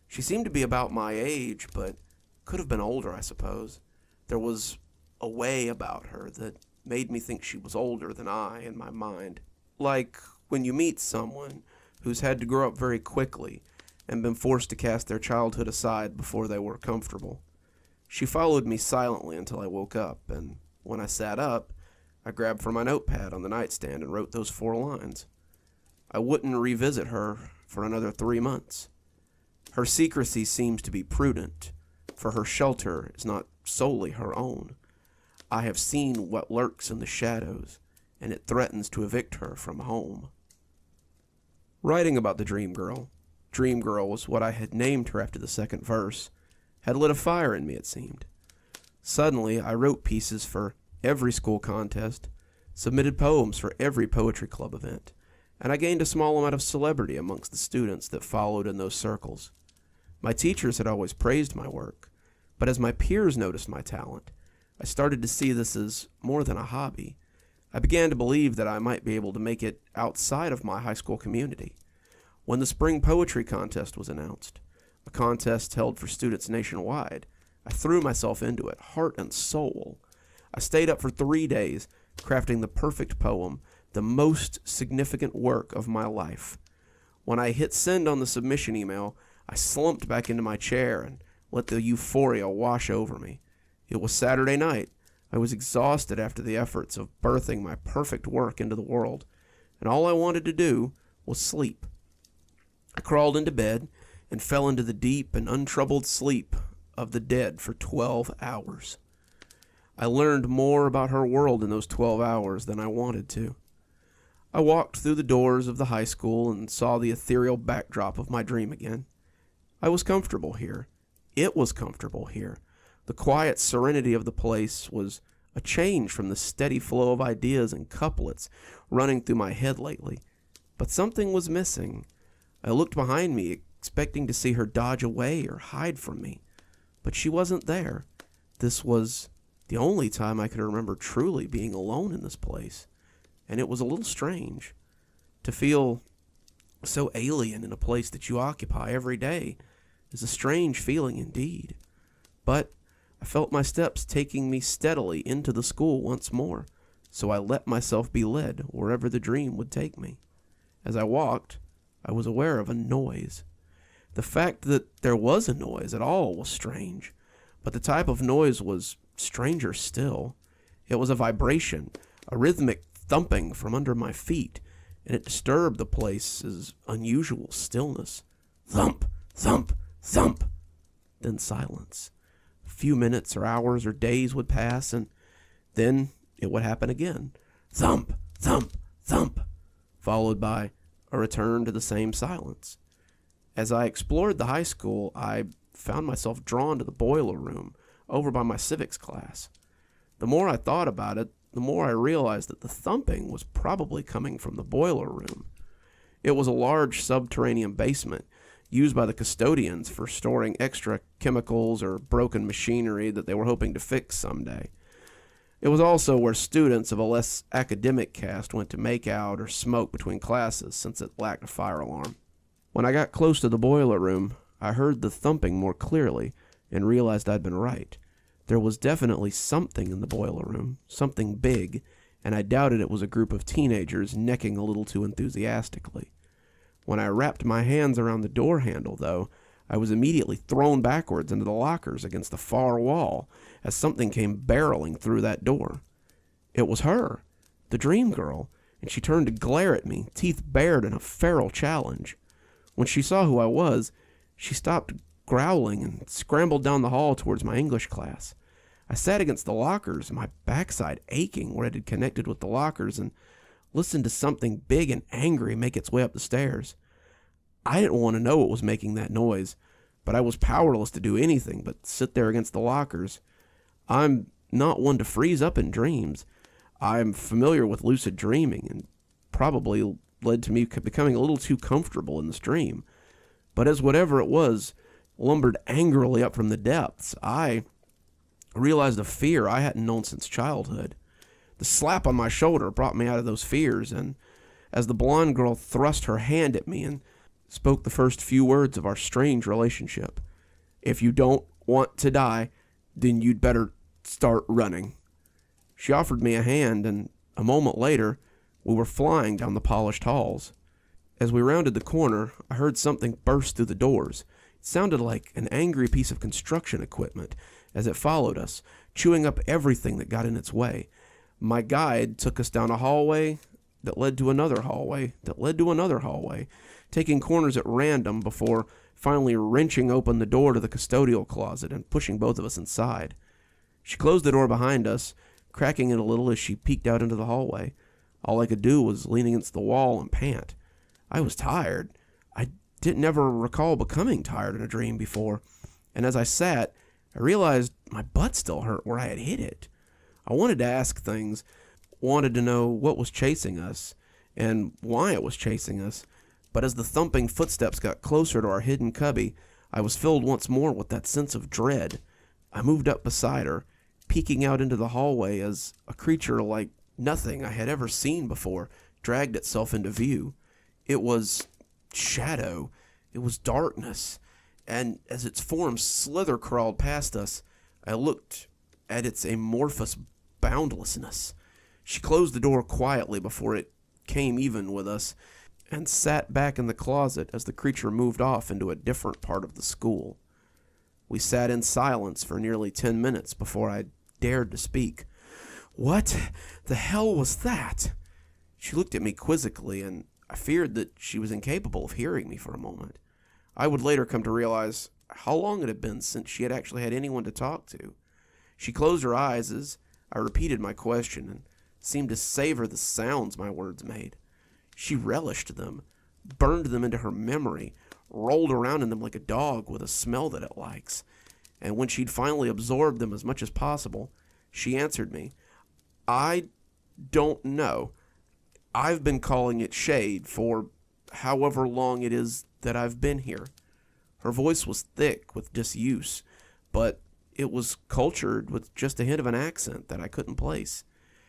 She seemed to be about my age, but could have been older, I suppose. There was a way about her that made me think she was older than I in my mind. Like when you meet someone who's had to grow up very quickly and been forced to cast their childhood aside before they were comfortable. She followed me silently until I woke up, and when I sat up, I grabbed for my notepad on the nightstand and wrote those 4 lines. I wouldn't revisit her for another 3 months. Her secrecy seems to be prudent, for her shelter is not solely her own. I have seen what lurks in the shadows, and it threatens to evict her from home. Writing about the Dream Girl was what I had named her after the second verse, had lit a fire in me, it seemed. Suddenly, I wrote pieces for every school contest, submitted poems for every poetry club event, and I gained a small amount of celebrity amongst the students that followed in those circles. My teachers had always praised my work, but as my peers noticed my talent, I started to see this as more than a hobby. I began to believe that I might be able to make it outside of my high school community. When the spring poetry contest was announced, a contest held for students nationwide, I threw myself into it, heart and soul. I stayed up for 3 days, crafting the perfect poem, the most significant work of my life. When I hit send on the submission email, I slumped back into my chair and let the euphoria wash over me. It was Saturday night. I was exhausted after the efforts of birthing my perfect work into the world, and all I wanted to do was sleep. I crawled into bed and fell into the deep and untroubled sleep of the dead for 12 hours. I learned more about her world in those 12 hours than I wanted to. I walked through the doors of the high school and saw the ethereal backdrop of my dream again. I was comfortable here. It was comfortable here. The quiet serenity of the place was a change from the steady flow of ideas and couplets running through my head lately. But something was missing. I looked behind me, expecting to see her dodge away or hide from me. But she wasn't there. This was the only time I could remember truly being alone in this place. And it was a little strange. To feel so alien in a place that you occupy every day is a strange feeling indeed. But I felt my steps taking me steadily into the school once more, so I let myself be led wherever the dream would take me. As I walked, I was aware of a noise. The fact that there was a noise at all was strange, but the type of noise was stranger still. It was a vibration, a rhythmic thumping from under my feet, and it disturbed the place's unusual stillness. Thump, thump, thump. Then silence. A few minutes or hours or days would pass, and then it would happen again. Thump, thump, thump, followed by a return to the same silence. As I explored the high school, I found myself drawn to the boiler room over by my civics class. The more I thought about it, the more I realized that the thumping was probably coming from the boiler room. It was a large subterranean basement used by the custodians for storing extra chemicals or broken machinery that they were hoping to fix someday. It was also where students of a less academic cast went to make out or smoke between classes, since it lacked a fire alarm. When I got close to the boiler room, I heard the thumping more clearly and realized I'd been right. There was definitely something in the boiler room, something big, and I doubted it was a group of teenagers necking a little too enthusiastically. When I wrapped my hands around the door handle, though, I was immediately thrown backwards into the lockers against the far wall as something came barreling through that door. It was her, the dream girl, and she turned to glare at me, teeth bared in a feral challenge. When she saw who I was, she stopped growling and scrambled down the hall towards my English class. I sat against the lockers, my backside aching where it had connected with the lockers, and listened to something big and angry make its way up the stairs. I didn't want to know what was making that noise, but I was powerless to do anything but sit there against the lockers. I'm not one to freeze up in dreams. I'm familiar with lucid dreaming, and probably led to me becoming a little too comfortable in this dream. But as whatever it was lumbered angrily up from the depths, I realized a fear I hadn't known since childhood. The slap on my shoulder brought me out of those fears, and as the blonde girl thrust her hand at me and spoke the first few words of our strange relationship, "If you don't want to die, then you'd better start running." She offered me a hand, and a moment later, we were flying down the polished halls. As we rounded the corner, I heard something burst through the doors. It sounded like an angry piece of construction equipment as it followed us, chewing up everything that got in its way. My guide took us down a hallway that led to another hallway that led to another hallway, taking corners at random before finally wrenching open the door to the custodial closet and pushing both of us inside. She closed the door behind us, cracking it a little as she peeked out into the hallway. All I could do was lean against the wall and pant. I was tired. I didn't ever recall becoming tired in a dream before, and as I sat, I realized my butt still hurt where I had hit it. I wanted to ask things, wanted to know what was chasing us, and why it was chasing us, but as the thumping footsteps got closer to our hidden cubby, I was filled once more with that sense of dread. I moved up beside her, peeking out into the hallway as a creature like nothing I had ever seen before dragged itself into view. It was shadow. It was darkness. And as its form slither crawled past us, I looked at its amorphous boundlessness. She closed the door quietly before it came even with us, and sat back in the closet as the creature moved off into a different part of the school. We sat in silence for nearly 10 minutes before I dared to speak. "What the hell was that?" She looked at me quizzically, and I feared that she was incapable of hearing me for a moment. I would later come to realize how long it had been since she had actually had anyone to talk to. She closed her eyes as I repeated my question and seemed to savor the sounds my words made. She relished them, burned them into her memory, rolled around in them like a dog with a smell that it likes. And when she'd finally absorbed them as much as possible, she answered me, "I don't know. I've been calling it shade for however long it is that I've been here." Her voice was thick with disuse, but it was cultured with just a hint of an accent that I couldn't place.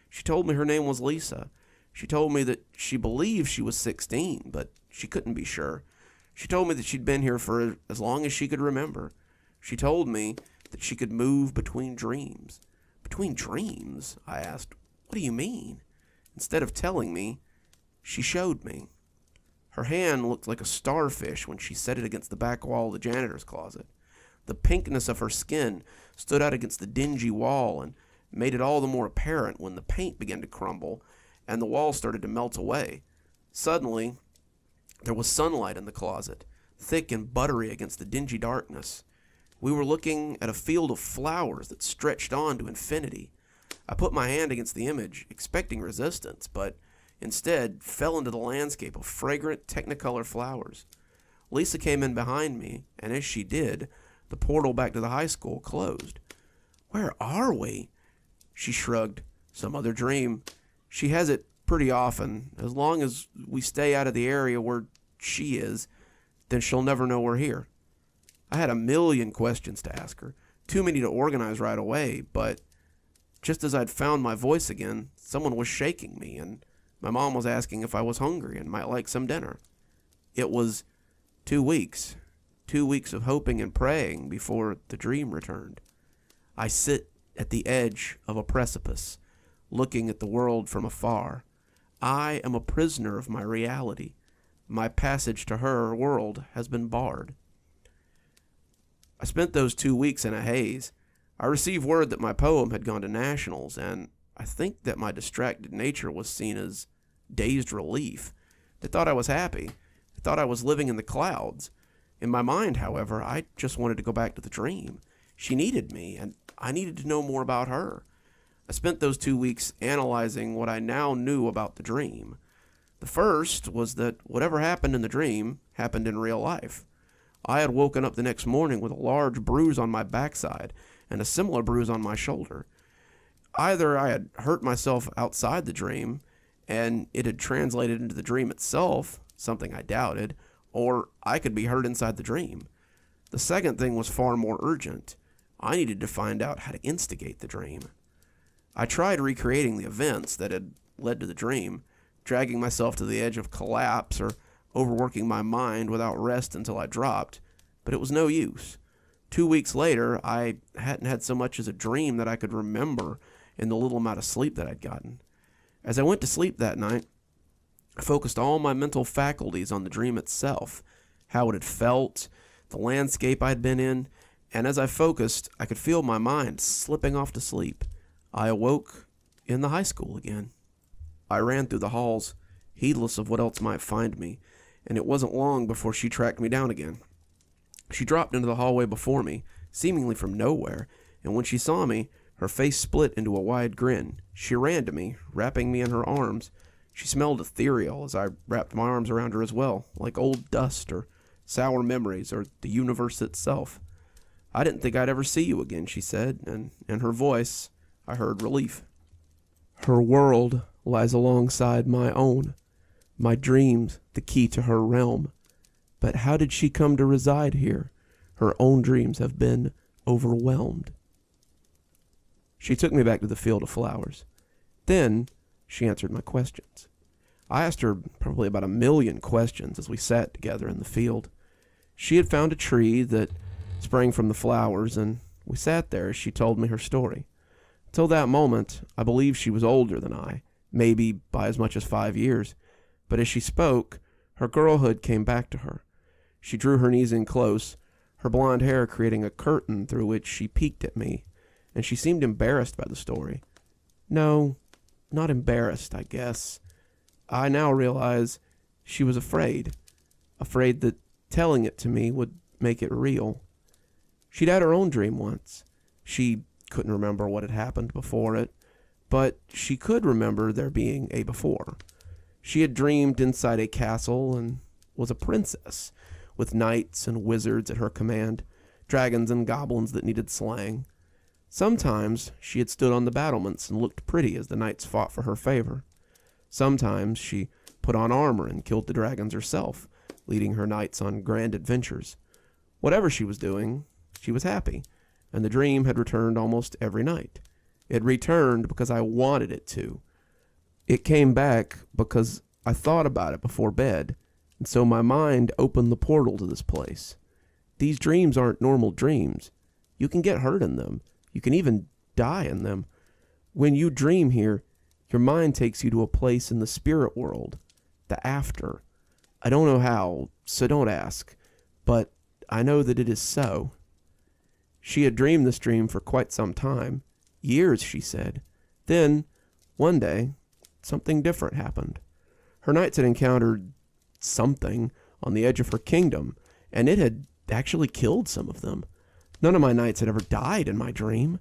She told me her name was Lisa. She told me that she believed she was 16, but she couldn't be sure. She told me that she'd been here for as long as she could remember. She told me that she could move between dreams. "Between dreams?" I asked. "What do you mean?" Instead of telling me, she showed me. Her hand looked like a starfish when she set it against the back wall of the janitor's closet. The pinkness of her skin stood out against the dingy wall and made it all the more apparent when the paint began to crumble and the wall started to melt away. Suddenly, there was sunlight in the closet, thick and buttery against the dingy darkness. We were looking at a field of flowers that stretched on to infinity. I put my hand against the image, expecting resistance, but instead fell into the landscape of fragrant technicolor flowers. Lisa came in behind me, and as she did, the portal back to the high school closed. "Where are we?" She shrugged. "Some other dream. She has it pretty often. As long as we stay out of the area where she is, then she'll never know we're here." I had a million questions to ask her, too many to organize right away, but just as I'd found my voice again, someone was shaking me, and my mom was asking if I was hungry and might like some dinner. It was 2 weeks. 2 weeks of hoping and praying before the dream returned. I sit at the edge of a precipice, looking at the world from afar. I am a prisoner of my reality. My passage to her world has been barred. I spent those 2 weeks in a haze. I received word that my poem had gone to nationals, and I think that my distracted nature was seen as dazed relief. They thought I was happy. They thought I was living in the clouds. In my mind, however, I just wanted to go back to the dream. She needed me, and I needed to know more about her. I spent those 2 weeks analyzing what I now knew about the dream. The first was that whatever happened in the dream happened in real life. I had woken up the next morning with a large bruise on my backside and a similar bruise on my shoulder. Either I had hurt myself outside the dream, and it had translated into the dream itself, something I doubted, or I could be hurt inside the dream. The second thing was far more urgent. I needed to find out how to instigate the dream. I tried recreating the events that had led to the dream, dragging myself to the edge of collapse or overworking my mind without rest until I dropped, but it was no use. 2 weeks later, I hadn't had so much as a dream that I could remember in the little amount of sleep that I'd gotten. As I went to sleep that night, I focused all my mental faculties on the dream itself, how it had felt, the landscape I'd been in, and as I focused, I could feel my mind slipping off to sleep. I awoke in the high school again. I ran through the halls, heedless of what else might find me, and it wasn't long before she tracked me down again. She dropped into the hallway before me, seemingly from nowhere, and when she saw me, her face split into a wide grin. She ran to me, wrapping me in her arms. She smelled ethereal as I wrapped my arms around her as well, like old dust or sour memories or the universe itself. I didn't think I'd ever see you again, she said, and in her voice I heard relief. Her world lies alongside my own, my dreams the key to her realm. But how did she come to reside here? Her own dreams have been overwhelmed. She took me back to the field of flowers. Then she answered my questions. I asked her probably about 1,000,000 questions as we sat together in the field. She had found a tree that sprang from the flowers, and we sat there as she told me her story. Till that moment, I believed she was older than I, maybe by as much as 5 years. But as she spoke, her girlhood came back to her. She drew her knees in close, her blonde hair creating a curtain through which she peeked at me, and she seemed embarrassed by the story. No, not embarrassed, I guess. I now realize she was afraid that telling it to me would make it real. She'd had her own dream once. She couldn't remember what had happened before it, but she could remember there being a before. She had dreamed inside a castle and was a princess, with knights and wizards at her command, dragons and goblins that needed slaying. Sometimes she had stood on the battlements and looked pretty as the knights fought for her favor. Sometimes she put on armor and killed the dragons herself, leading her knights on grand adventures. Whatever she was doing, she was happy, and the dream had returned almost every night. It returned because I wanted it to. It came back because I thought about it before bed, and so my mind opened the portal to this place. These dreams aren't normal dreams. You can get hurt in them. You can even die in them. When you dream here, your mind takes you to a place in the spirit world, the after. I don't know how, so don't ask, but I know that it is so. She had dreamed this dream for quite some time. Years, she said. Then, one day, something different happened. Her knights had encountered something on the edge of her kingdom, and it had actually killed some of them. None of my knights had ever died in my dream.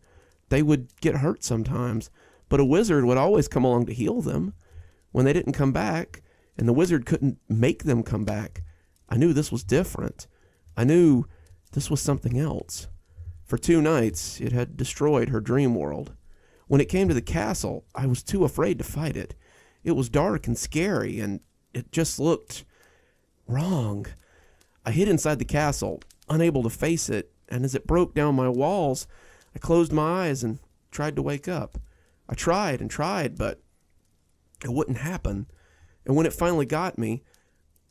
They would get hurt sometimes, but a wizard would always come along to heal them. When they didn't come back, and the wizard couldn't make them come back, I knew this was different. I knew this was something else. For 2 nights, it had destroyed her dream world. When it came to the castle, I was too afraid to fight it. It was dark and scary, and it just looked wrong. I hid inside the castle, unable to face it, and as it broke down my walls, I closed my eyes and tried to wake up. I tried and tried, but it wouldn't happen. And when it finally got me,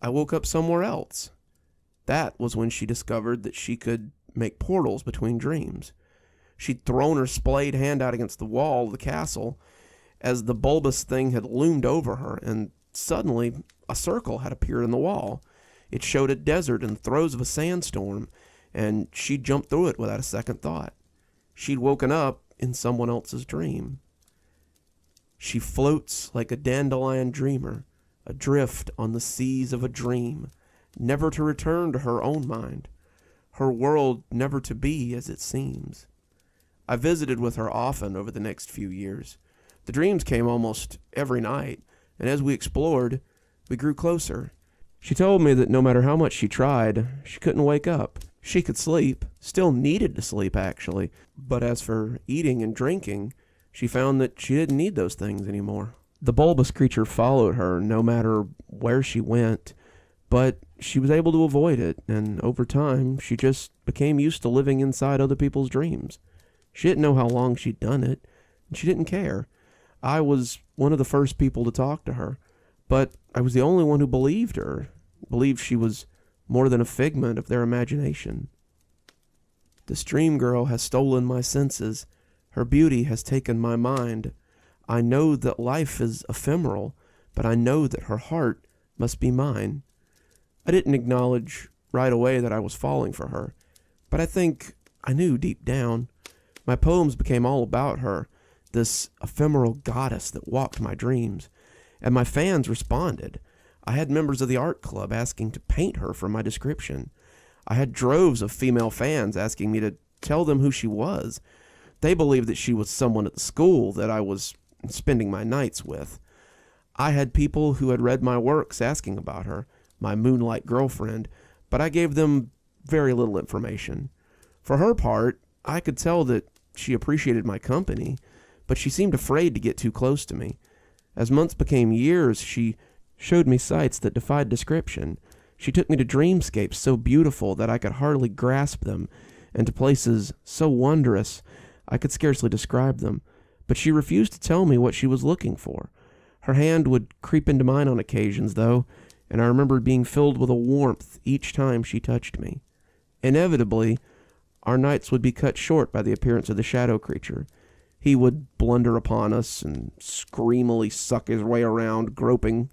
I woke up somewhere else. That was when she discovered that she could make portals between dreams. She'd thrown her splayed hand out against the wall of the castle as the bulbous thing had loomed over her, and suddenly a circle had appeared in the wall. It showed a desert in the throes of a sandstorm, and she jumped through it without a second thought. She'd woken up in someone else's dream. She floats like a dandelion dreamer, adrift on the seas of a dream, never to return to her own mind, her world never to be as it seems. I visited with her often over the next few years. The dreams came almost every night, and as we explored, we grew closer. She told me that no matter how much she tried, she couldn't wake up. She could sleep, still needed to sleep actually, but as for eating and drinking, she found that she didn't need those things anymore. The bulbous creature followed her no matter where she went, but she was able to avoid it, and over time, she just became used to living inside other people's dreams. She didn't know how long she'd done it, and she didn't care. I was one of the first people to talk to her, but I was the only one who believed her, believed she was more than a figment of their imagination. This dream girl has stolen my senses. Her beauty has taken my mind. I know that life is ephemeral, but I know that her heart must be mine. I didn't acknowledge right away that I was falling for her, but I think I knew deep down. My poems became all about her, this ephemeral goddess that walked my dreams, and my fans responded. I had members of the art club asking to paint her for my description. I had droves of female fans asking me to tell them who she was. They believed that she was someone at the school that I was spending my nights with. I had people who had read my works asking about her, my moonlight girlfriend, but I gave them very little information. For her part, I could tell that she appreciated my company, but she seemed afraid to get too close to me. As months became years, she showed me sights that defied description. She took me to dreamscapes so beautiful that I could hardly grasp them, and to places so wondrous I could scarcely describe them. But she refused to tell me what she was looking for. Her hand would creep into mine on occasions, though, and I remembered being filled with a warmth each time she touched me. Inevitably, our nights would be cut short by the appearance of the shadow creature. He would blunder upon us and screamily suck his way around, groping,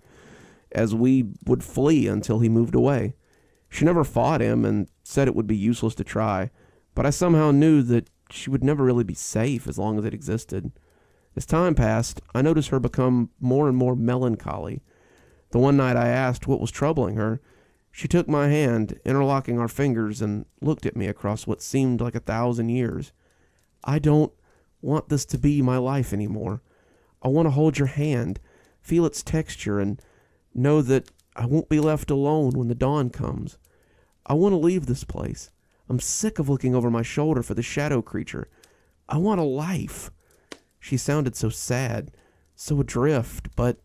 as we would flee until he moved away. She never fought him and said it would be useless to try, but I somehow knew that she would never really be safe as long as it existed. As time passed, I noticed her become more and more melancholy. The one night I asked what was troubling her, she took my hand, interlocking our fingers, and looked at me across what seemed like 1,000 years. "I don't want this to be my life anymore. I want to hold your hand, feel its texture, and know that I won't be left alone when the dawn comes. I want to leave this place. I'm sick of looking over my shoulder for the shadow creature. I want a life." She sounded so sad, so adrift, but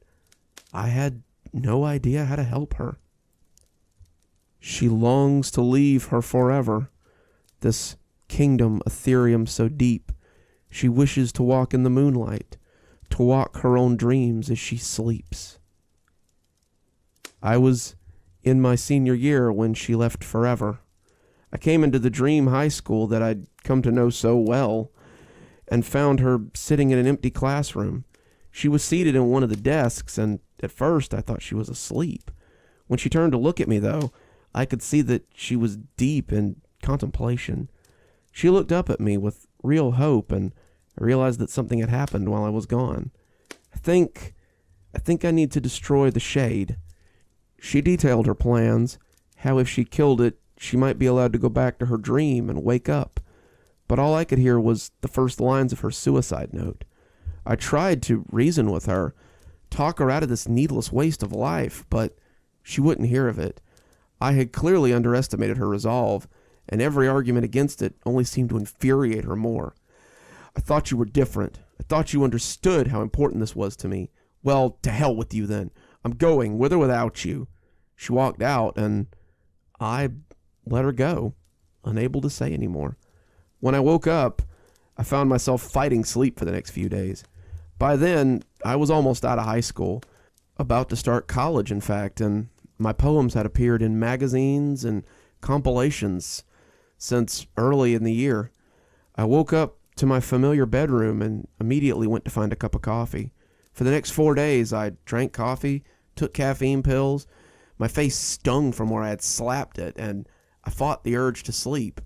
I had no idea how to help her. She longs to leave her forever, this kingdom ethereum so deep. She wishes to walk in the moonlight, to walk her own dreams as she sleeps. I was in my senior year when she left forever. I came into the dream high school that I'd come to know so well, and found her sitting in an empty classroom. She was seated in one of the desks, and at first I thought she was asleep. When she turned to look at me, though, I could see that she was deep in contemplation. She looked up at me with real hope, and I realized that something had happened while I was gone. I think I need to destroy the shade. She detailed her plans, how if she killed it, she might be allowed to go back to her dream and wake up. But all I could hear was the first lines of her suicide note. I tried to reason with her, talk her out of this needless waste of life, but she wouldn't hear of it. I had clearly underestimated her resolve, and every argument against it only seemed to infuriate her more. "I thought you were different. I thought you understood how important this was to me. Well, to hell with you then. I'm going, with or without you." She walked out, and I let her go, unable to say any more. When I woke up, I found myself fighting sleep for the next few days. By then, I was almost out of high school, about to start college, in fact, and my poems had appeared in magazines and compilations since early in the year. I woke up to my familiar bedroom and immediately went to find a cup of coffee. For the next 4 days, I drank coffee, took caffeine pills. My face stung from where I had slapped it, and I fought the urge to sleep.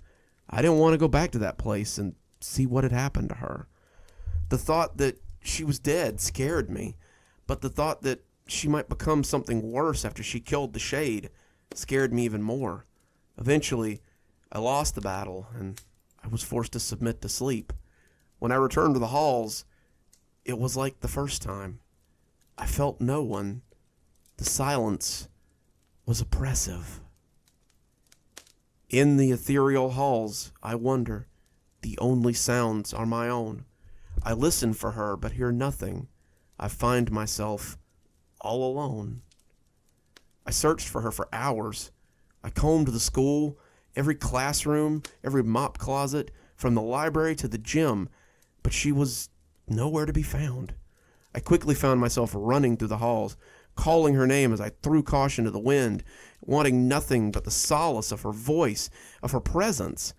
I didn't want to go back to that place and see what had happened to her. The thought that she was dead scared me, but the thought that she might become something worse after she killed the shade scared me even more. Eventually, I lost the battle, and I was forced to submit to sleep. When I returned to the halls, it was like the first time. I felt no one. The silence was oppressive. In the ethereal halls, I wonder. The only sounds are my own. I listen for her, but hear nothing. I find myself all alone. I searched for her for hours. I combed the school, every classroom, every mop closet, from the library to the gym, but she was nowhere to be found. I quickly found myself running through the halls, calling her name as I threw caution to the wind, wanting nothing but the solace of her voice, of her presence.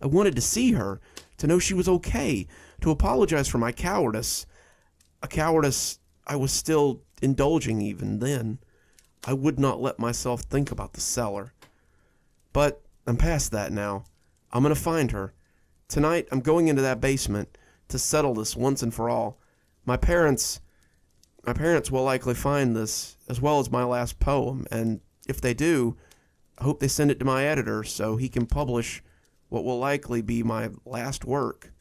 I wanted to see her, to know she was okay, to apologize for my cowardice, a cowardice I was still indulging even then. I would not let myself think about the cellar. But I'm past that now. I'm going to find her. Tonight, I'm going into that basement to settle this once and for all. My parents will likely find this, as well as my last poem, and if they do, I hope they send it to my editor so he can publish what will likely be my last work.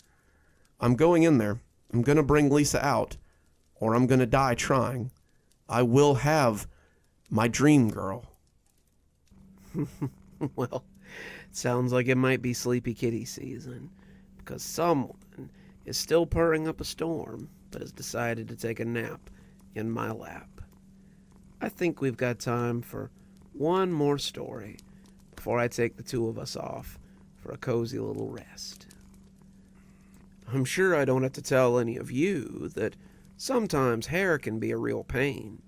I'm going in there. I'm going to bring Lisa out, or I'm going to die trying. I will have my dream girl. Well, it sounds like it might be sleepy kitty season, because someone is still purring up a storm, but has decided to take a nap in my lap. I think we've got time for one more story before I take the two of us off for a cozy little rest. I'm sure I don't have to tell any of you that sometimes hair can be a real pain.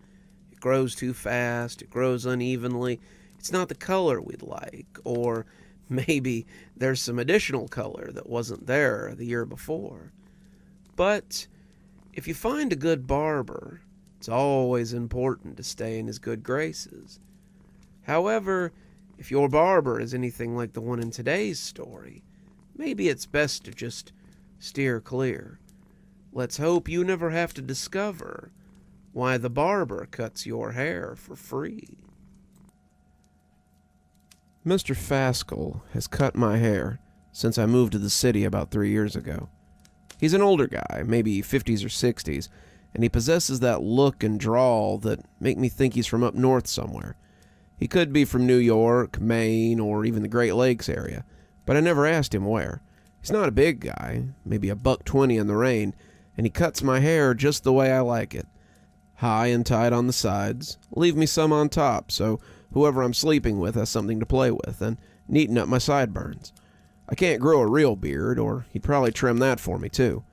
It grows too fast, it grows unevenly, it's not the color we'd like, or maybe there's some additional color that wasn't there the year before. But if you find a good barber, it's always important to stay in his good graces. However, if your barber is anything like the one in today's story, maybe it's best to just steer clear. Let's hope you never have to discover why the barber cuts your hair for free. Mr. Faskel has cut my hair since I moved to the city about 3 years ago. He's an older guy, maybe 50s or 60s, and he possesses that look and drawl that make me think he's from up north somewhere. He could be from New York, Maine, or even the Great Lakes area, but I never asked him where. He's not a big guy, maybe $1.20 in the rain, and he cuts my hair just the way I like it. High and tight on the sides, leave me some on top, so whoever I'm sleeping with has something to play with, and neaten up my sideburns. I can't grow a real beard, or he'd probably trim that for me too.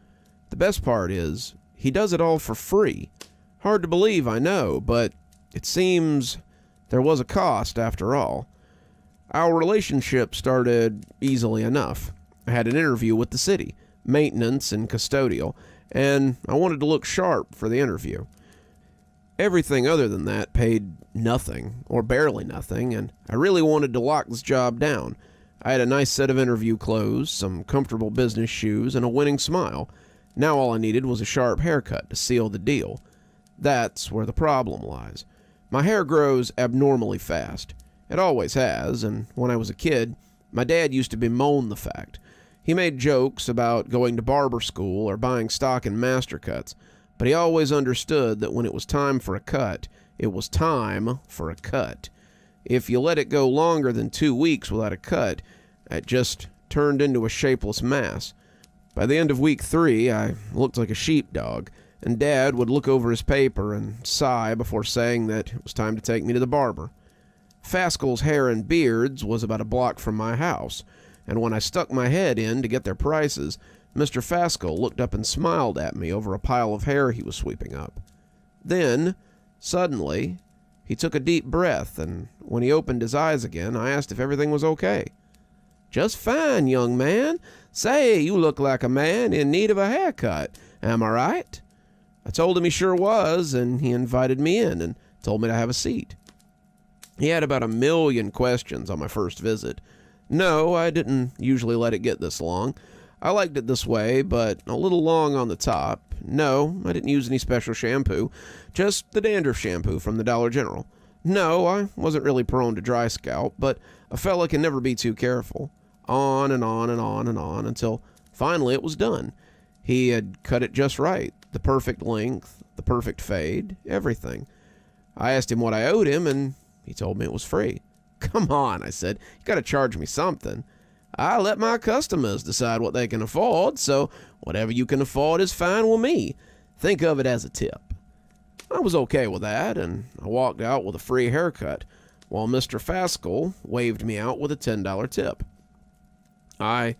The best part is, he does it all for free. Hard to believe, I know, but it seems there was a cost after all. Our relationship started easily enough. I had an interview with the city, maintenance and custodial, and I wanted to look sharp for the interview. Everything other than that paid nothing, or barely nothing, and I really wanted to lock this job down. I had a nice set of interview clothes, some comfortable business shoes, and a winning smile. Now all I needed was a sharp haircut to seal the deal. That's where the problem lies. My hair grows abnormally fast. It always has, and when I was a kid, my dad used to bemoan the fact. He made jokes about going to barber school or buying stock in master cuts, but he always understood that when it was time for a cut, it was time for a cut. If you let it go longer than 2 weeks without a cut, it just turned into a shapeless mass. By the end of week 3, I looked like a sheepdog, and Dad would look over his paper and sigh before saying that it was time to take me to the barber. Faskel's Hair and Beards was about a block from my house, and when I stuck my head in to get their prices, Mr. Faskel looked up and smiled at me over a pile of hair he was sweeping up. Then, suddenly, he took a deep breath, and when he opened his eyes again, I asked if everything was okay. "Just fine, young man. Say, you look like a man in need of a haircut. Am I right?" I told him he sure was, and he invited me in and told me to have a seat. He had about 1,000,000 questions on my first visit. No, I didn't usually let it get this long. I liked it this way, but a little long on the top. No, I didn't use any special shampoo, just the dandruff shampoo from the Dollar General. No, I wasn't really prone to dry scalp, but a fella can never be too careful. On and on and on and on until finally it was done. He had cut it just right, the perfect length, the perfect fade, everything. I asked him what I owed him, and he told me it was free. "Come on," I said, "you gotta charge me something." "I let my customers decide what they can afford, so whatever you can afford is fine with me. Think of it as a tip." I was okay with that, and I walked out with a free haircut, while Mr. Faskel waved me out with a $10 tip. I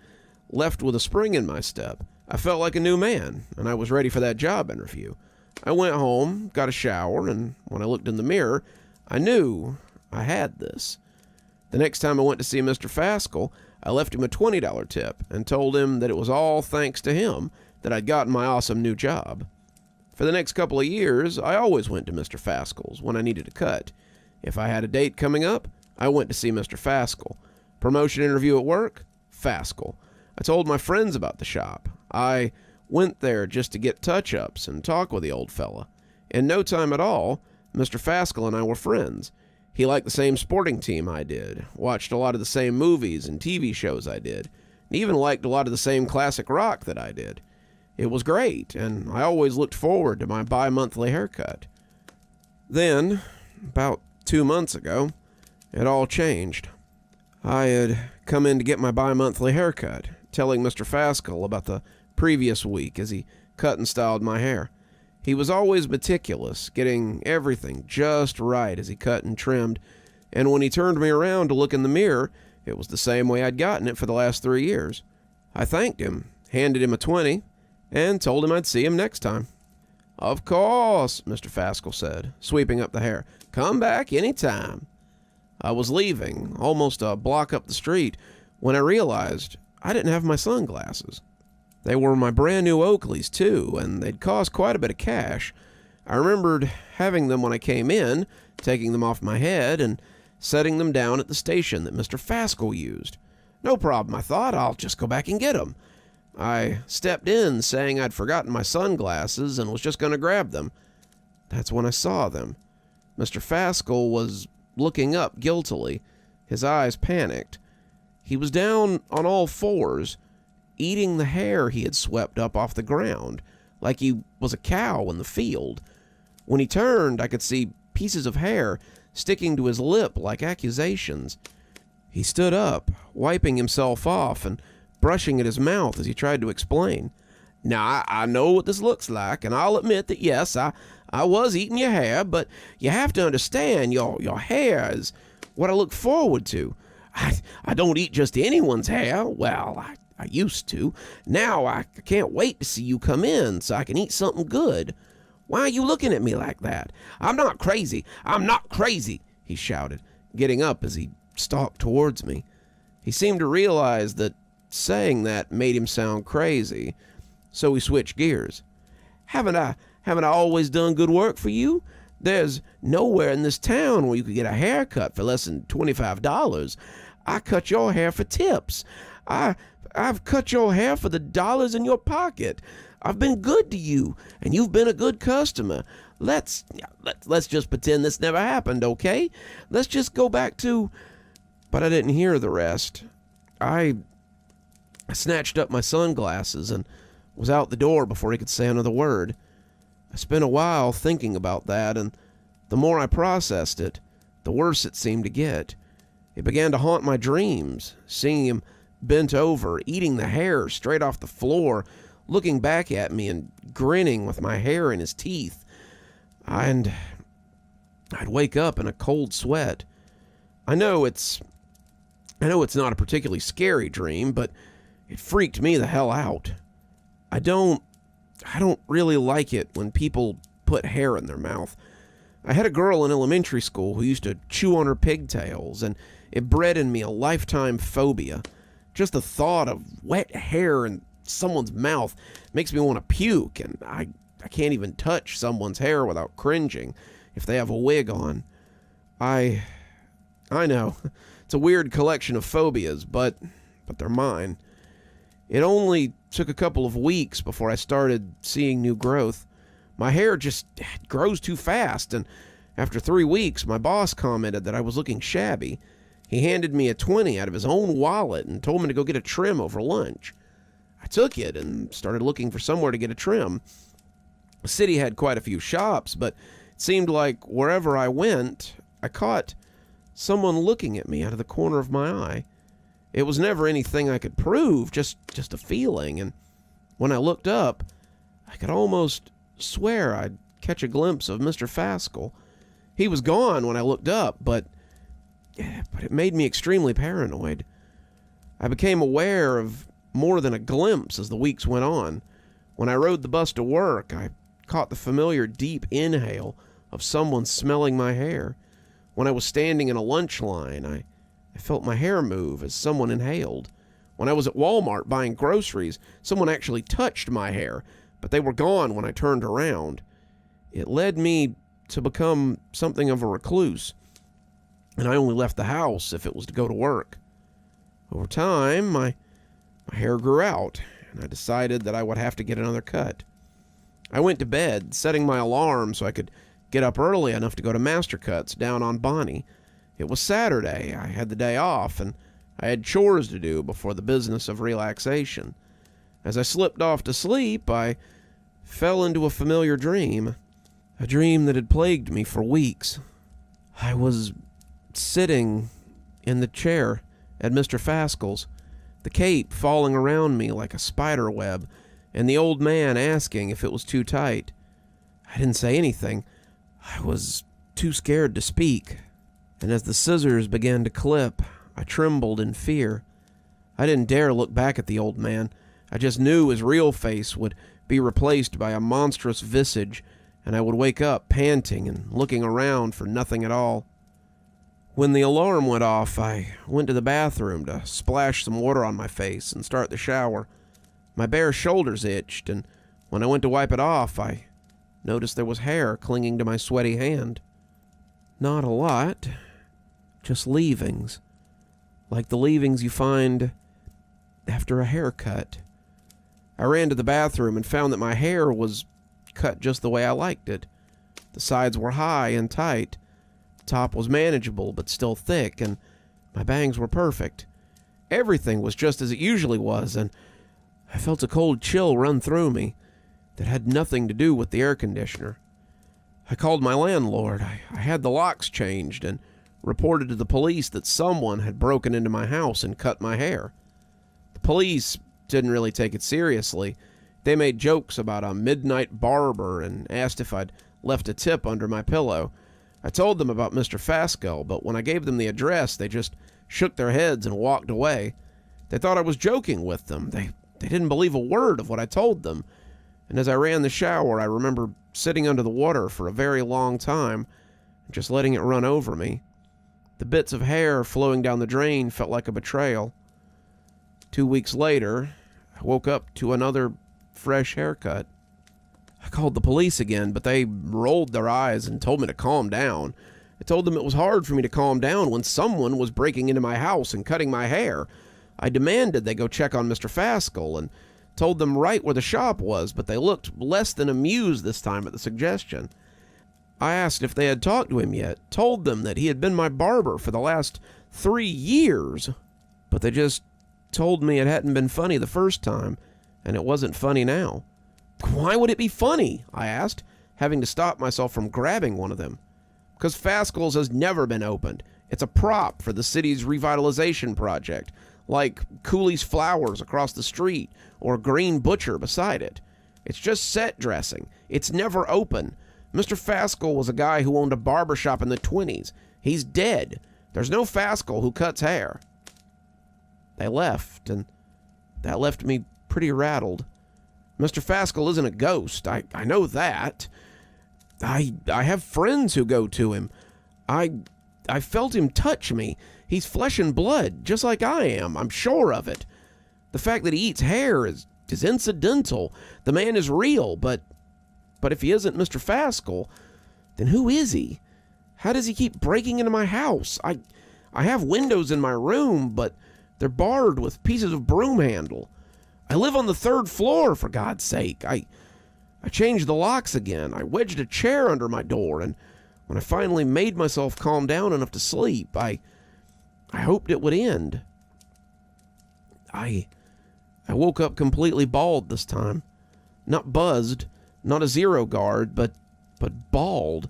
left with a spring in my step. I felt like a new man, and I was ready for that job interview. I went home, got a shower, and when I looked in the mirror, I knew I had this. The next time I went to see Mr. Faskel, I left him a $20 tip and told him that it was all thanks to him that I'd gotten my awesome new job. For the next couple of years, I always went to Mr. Faskel's when I needed a cut. If I had a date coming up, I went to see Mr. Faskel. Promotion interview at work? Faskel. I told my friends about the shop. I went there just to get touch-ups and talk with the old fella. In no time at all, Mr. Faskel and I were friends. He liked the same sporting team I did, watched a lot of the same movies and TV shows I did, and even liked a lot of the same classic rock that I did. It was great, and I always looked forward to my bi-monthly haircut. Then, about 2 months ago, it all changed. I had come in to get my bi-monthly haircut, telling Mr. Faskel about the previous week as he cut and styled my hair. He was always meticulous, getting everything just right as he cut and trimmed, and when he turned me around to look in the mirror, it was the same way I'd gotten it for the last 3 years. I thanked him, handed him a 20, and told him I'd see him next time. "Of course," Mr. Faskel said, sweeping up the hair. "Come back any time." I was leaving, almost a block up the street, when I realized I didn't have my sunglasses. They were my brand new Oakleys, too, and they'd cost quite a bit of cash. I remembered having them when I came in, taking them off my head, and setting them down at the station that Mr. Faskel used. No problem, I thought. I'll just go back and get them. I stepped in, saying I'd forgotten my sunglasses and was just going to grab them. That's when I saw them. Mr. Faskel was looking up guiltily, his eyes panicked. He was down on all fours, eating the hair he had swept up off the ground, like he was a cow in the field. When he turned, I could see pieces of hair sticking to his lip like accusations. He stood up, wiping himself off and brushing at his mouth as he tried to explain. "Now, I know what this looks like, and I'll admit that, yes, I was eating your hair, but you have to understand your hair is what I look forward to. I don't eat just anyone's hair. Well, I used to. Now I can't wait to see you come in so I can eat something good. Why are you looking at me like that? I'm not crazy. I'm not crazy," he shouted, getting up as he stalked towards me. He seemed to realize that saying that made him sound crazy, so he switched gears. Haven't I always done good work for you? There's nowhere in this town where you could get a haircut for less than $25. I cut your hair for tips. I've cut your hair for the dollars in your pocket. I've been good to you, and you've been a good customer. Let's just pretend this never happened, okay? Let's just go back to... But I didn't hear the rest. I snatched up my sunglasses and was out the door before he could say another word. I spent a while thinking about that, and the more I processed it, the worse it seemed to get. It began to haunt my dreams, seeing him bent over, eating the hair straight off the floor, looking back at me and grinning with my hair in his teeth. And I'd wake up in a cold sweat. I know it's not a particularly scary dream, but it freaked me the hell out. I don't really like it when people put hair in their mouth. I had a girl in elementary school who used to chew on her pigtails, and it bred in me a lifetime phobia. Just the thought of wet hair in someone's mouth makes me want to puke, and I can't even touch someone's hair without cringing if they have a wig on. I know, it's a weird collection of phobias, but they're mine. It only took a couple of weeks before I started seeing new growth. My hair just grows too fast, and after 3 weeks, my boss commented that I was looking shabby. He handed me a 20 out of his own wallet and told me to go get a trim over lunch. I took it and started looking for somewhere to get a trim. The city had quite a few shops, but it seemed like wherever I went, I caught someone looking at me out of the corner of my eye. It was never anything I could prove, just a feeling, and when I looked up, I could almost swear I'd catch a glimpse of Mr. Faskel. He was gone when I looked up, but it made me extremely paranoid. I became aware of more than a glimpse as the weeks went on. When I rode the bus to work, I caught the familiar deep inhale of someone smelling my hair. When I was standing in a lunch line, I felt my hair move as someone inhaled. When I was at Walmart buying groceries, someone actually touched my hair, but they were gone when I turned around. It led me to become something of a recluse, and I only left the house if it was to go to work. Over time, my hair grew out, and I decided that I would have to get another cut. I went to bed, setting my alarm so I could get up early enough to go to Master Cuts down on Bonnie. It was Saturday. I had the day off, and I had chores to do before the business of relaxation. As I slipped off to sleep, I fell into a familiar dream. A dream that had plagued me for weeks. I was sitting in the chair at Mr. Faskel's, the cape falling around me like a spider web, and the old man asking if it was too tight. I didn't say anything. I was too scared to speak. And as the scissors began to clip, I trembled in fear. I didn't dare look back at the old man. I just knew his real face would be replaced by a monstrous visage, and I would wake up panting and looking around for nothing at all. When the alarm went off, I went to the bathroom to splash some water on my face and start the shower. My bare shoulders itched, and when I went to wipe it off, I noticed there was hair clinging to my sweaty hand. Not a lot, just leavings, like the leavings you find after a haircut. I ran to the bathroom and found that my hair was cut just the way I liked it. The sides were high and tight. The top was manageable but still thick, and my bangs were perfect. Everything was just as it usually was, and I felt a cold chill run through me that had nothing to do with the air conditioner. I called my landlord. I had the locks changed and reported to the police that someone had broken into my house and cut my hair. The police didn't really take it seriously. They made jokes about a midnight barber and asked if I'd left a tip under my pillow. I told them about Mr. Faskel, but when I gave them the address, they just shook their heads and walked away. They thought I was joking with them. They didn't believe a word of what I told them. And as I ran the shower, I remember sitting under the water for a very long time, just letting it run over me. The bits of hair flowing down the drain felt like a betrayal. 2 weeks later, I woke up to another fresh haircut. I called the police again, but they rolled their eyes and told me to calm down. I told them it was hard for me to calm down when someone was breaking into my house and cutting my hair. I demanded they go check on Mr. Faskel and told them right where the shop was, but they looked less than amused this time at the suggestion. I asked if they had talked to him yet, told them that he had been my barber for the last 3 years, but they just told me it hadn't been funny the first time, and it wasn't funny now. Why would it be funny? I asked, having to stop myself from grabbing one of them. Because Faskel's has never been opened. It's a prop for the city's revitalization project, like Cooley's Flowers across the street or Green Butcher beside it. It's just set dressing. It's never open. Mr. Faskel was a guy who owned a barbershop in the 1920s. He's dead. There's no Faskel who cuts hair. They left, and that left me pretty rattled. Mr. Faskel isn't a ghost. I know that. I have friends who go to him. I felt him touch me. He's flesh and blood, just like I am. I'm sure of it. The fact that he eats hair is incidental. The man is real, but if he isn't Mr. Faskel, then who is he? How does he keep breaking into my house? I have windows in my room, but they're barred with pieces of broom handle. I live on the 3rd floor, for God's sake. I changed the locks again. I wedged a chair under my door, and when I finally made myself calm down enough to sleep, I hoped it would end. I woke up completely bald this time. Not buzzed, not a zero guard, but bald,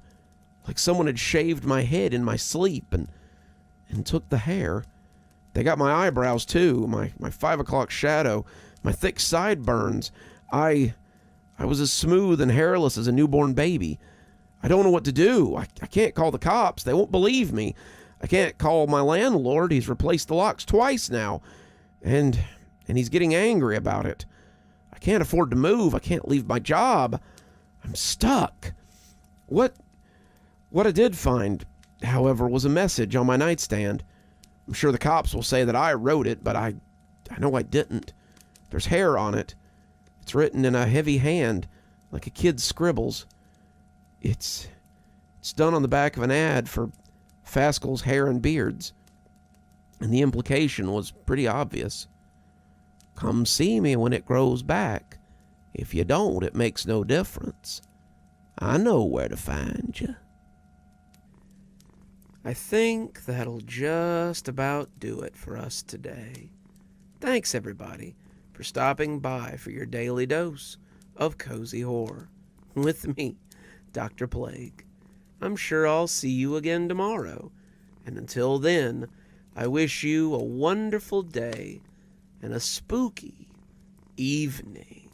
like someone had shaved my head in my sleep and took the hair. They got my eyebrows too, my 5 o'clock shadow, my thick sideburns. I was as smooth and hairless as a newborn baby. I don't know what to do. I can't call the cops. They won't believe me. I can't call my landlord. He's replaced the locks twice now. And he's getting angry about it. I can't afford to move. I can't leave my job. I'm stuck. What I did find, however, was a message on my nightstand. I'm sure the cops will say that I wrote it, but I know I didn't. There's hair on it. It's written in a heavy hand, like a kid's scribbles. It's done on the back of an ad for Faskel's Hair and Beards. And the implication was pretty obvious. Come see me when it grows back. If you don't, it makes no difference. I know where to find you. I think that'll just about do it for us today. Thanks, everybody, for stopping by for your daily dose of cozy horror with me, Dr. Plague. I'm sure I'll see you again tomorrow, and until then, I wish you a wonderful day and a spooky evening.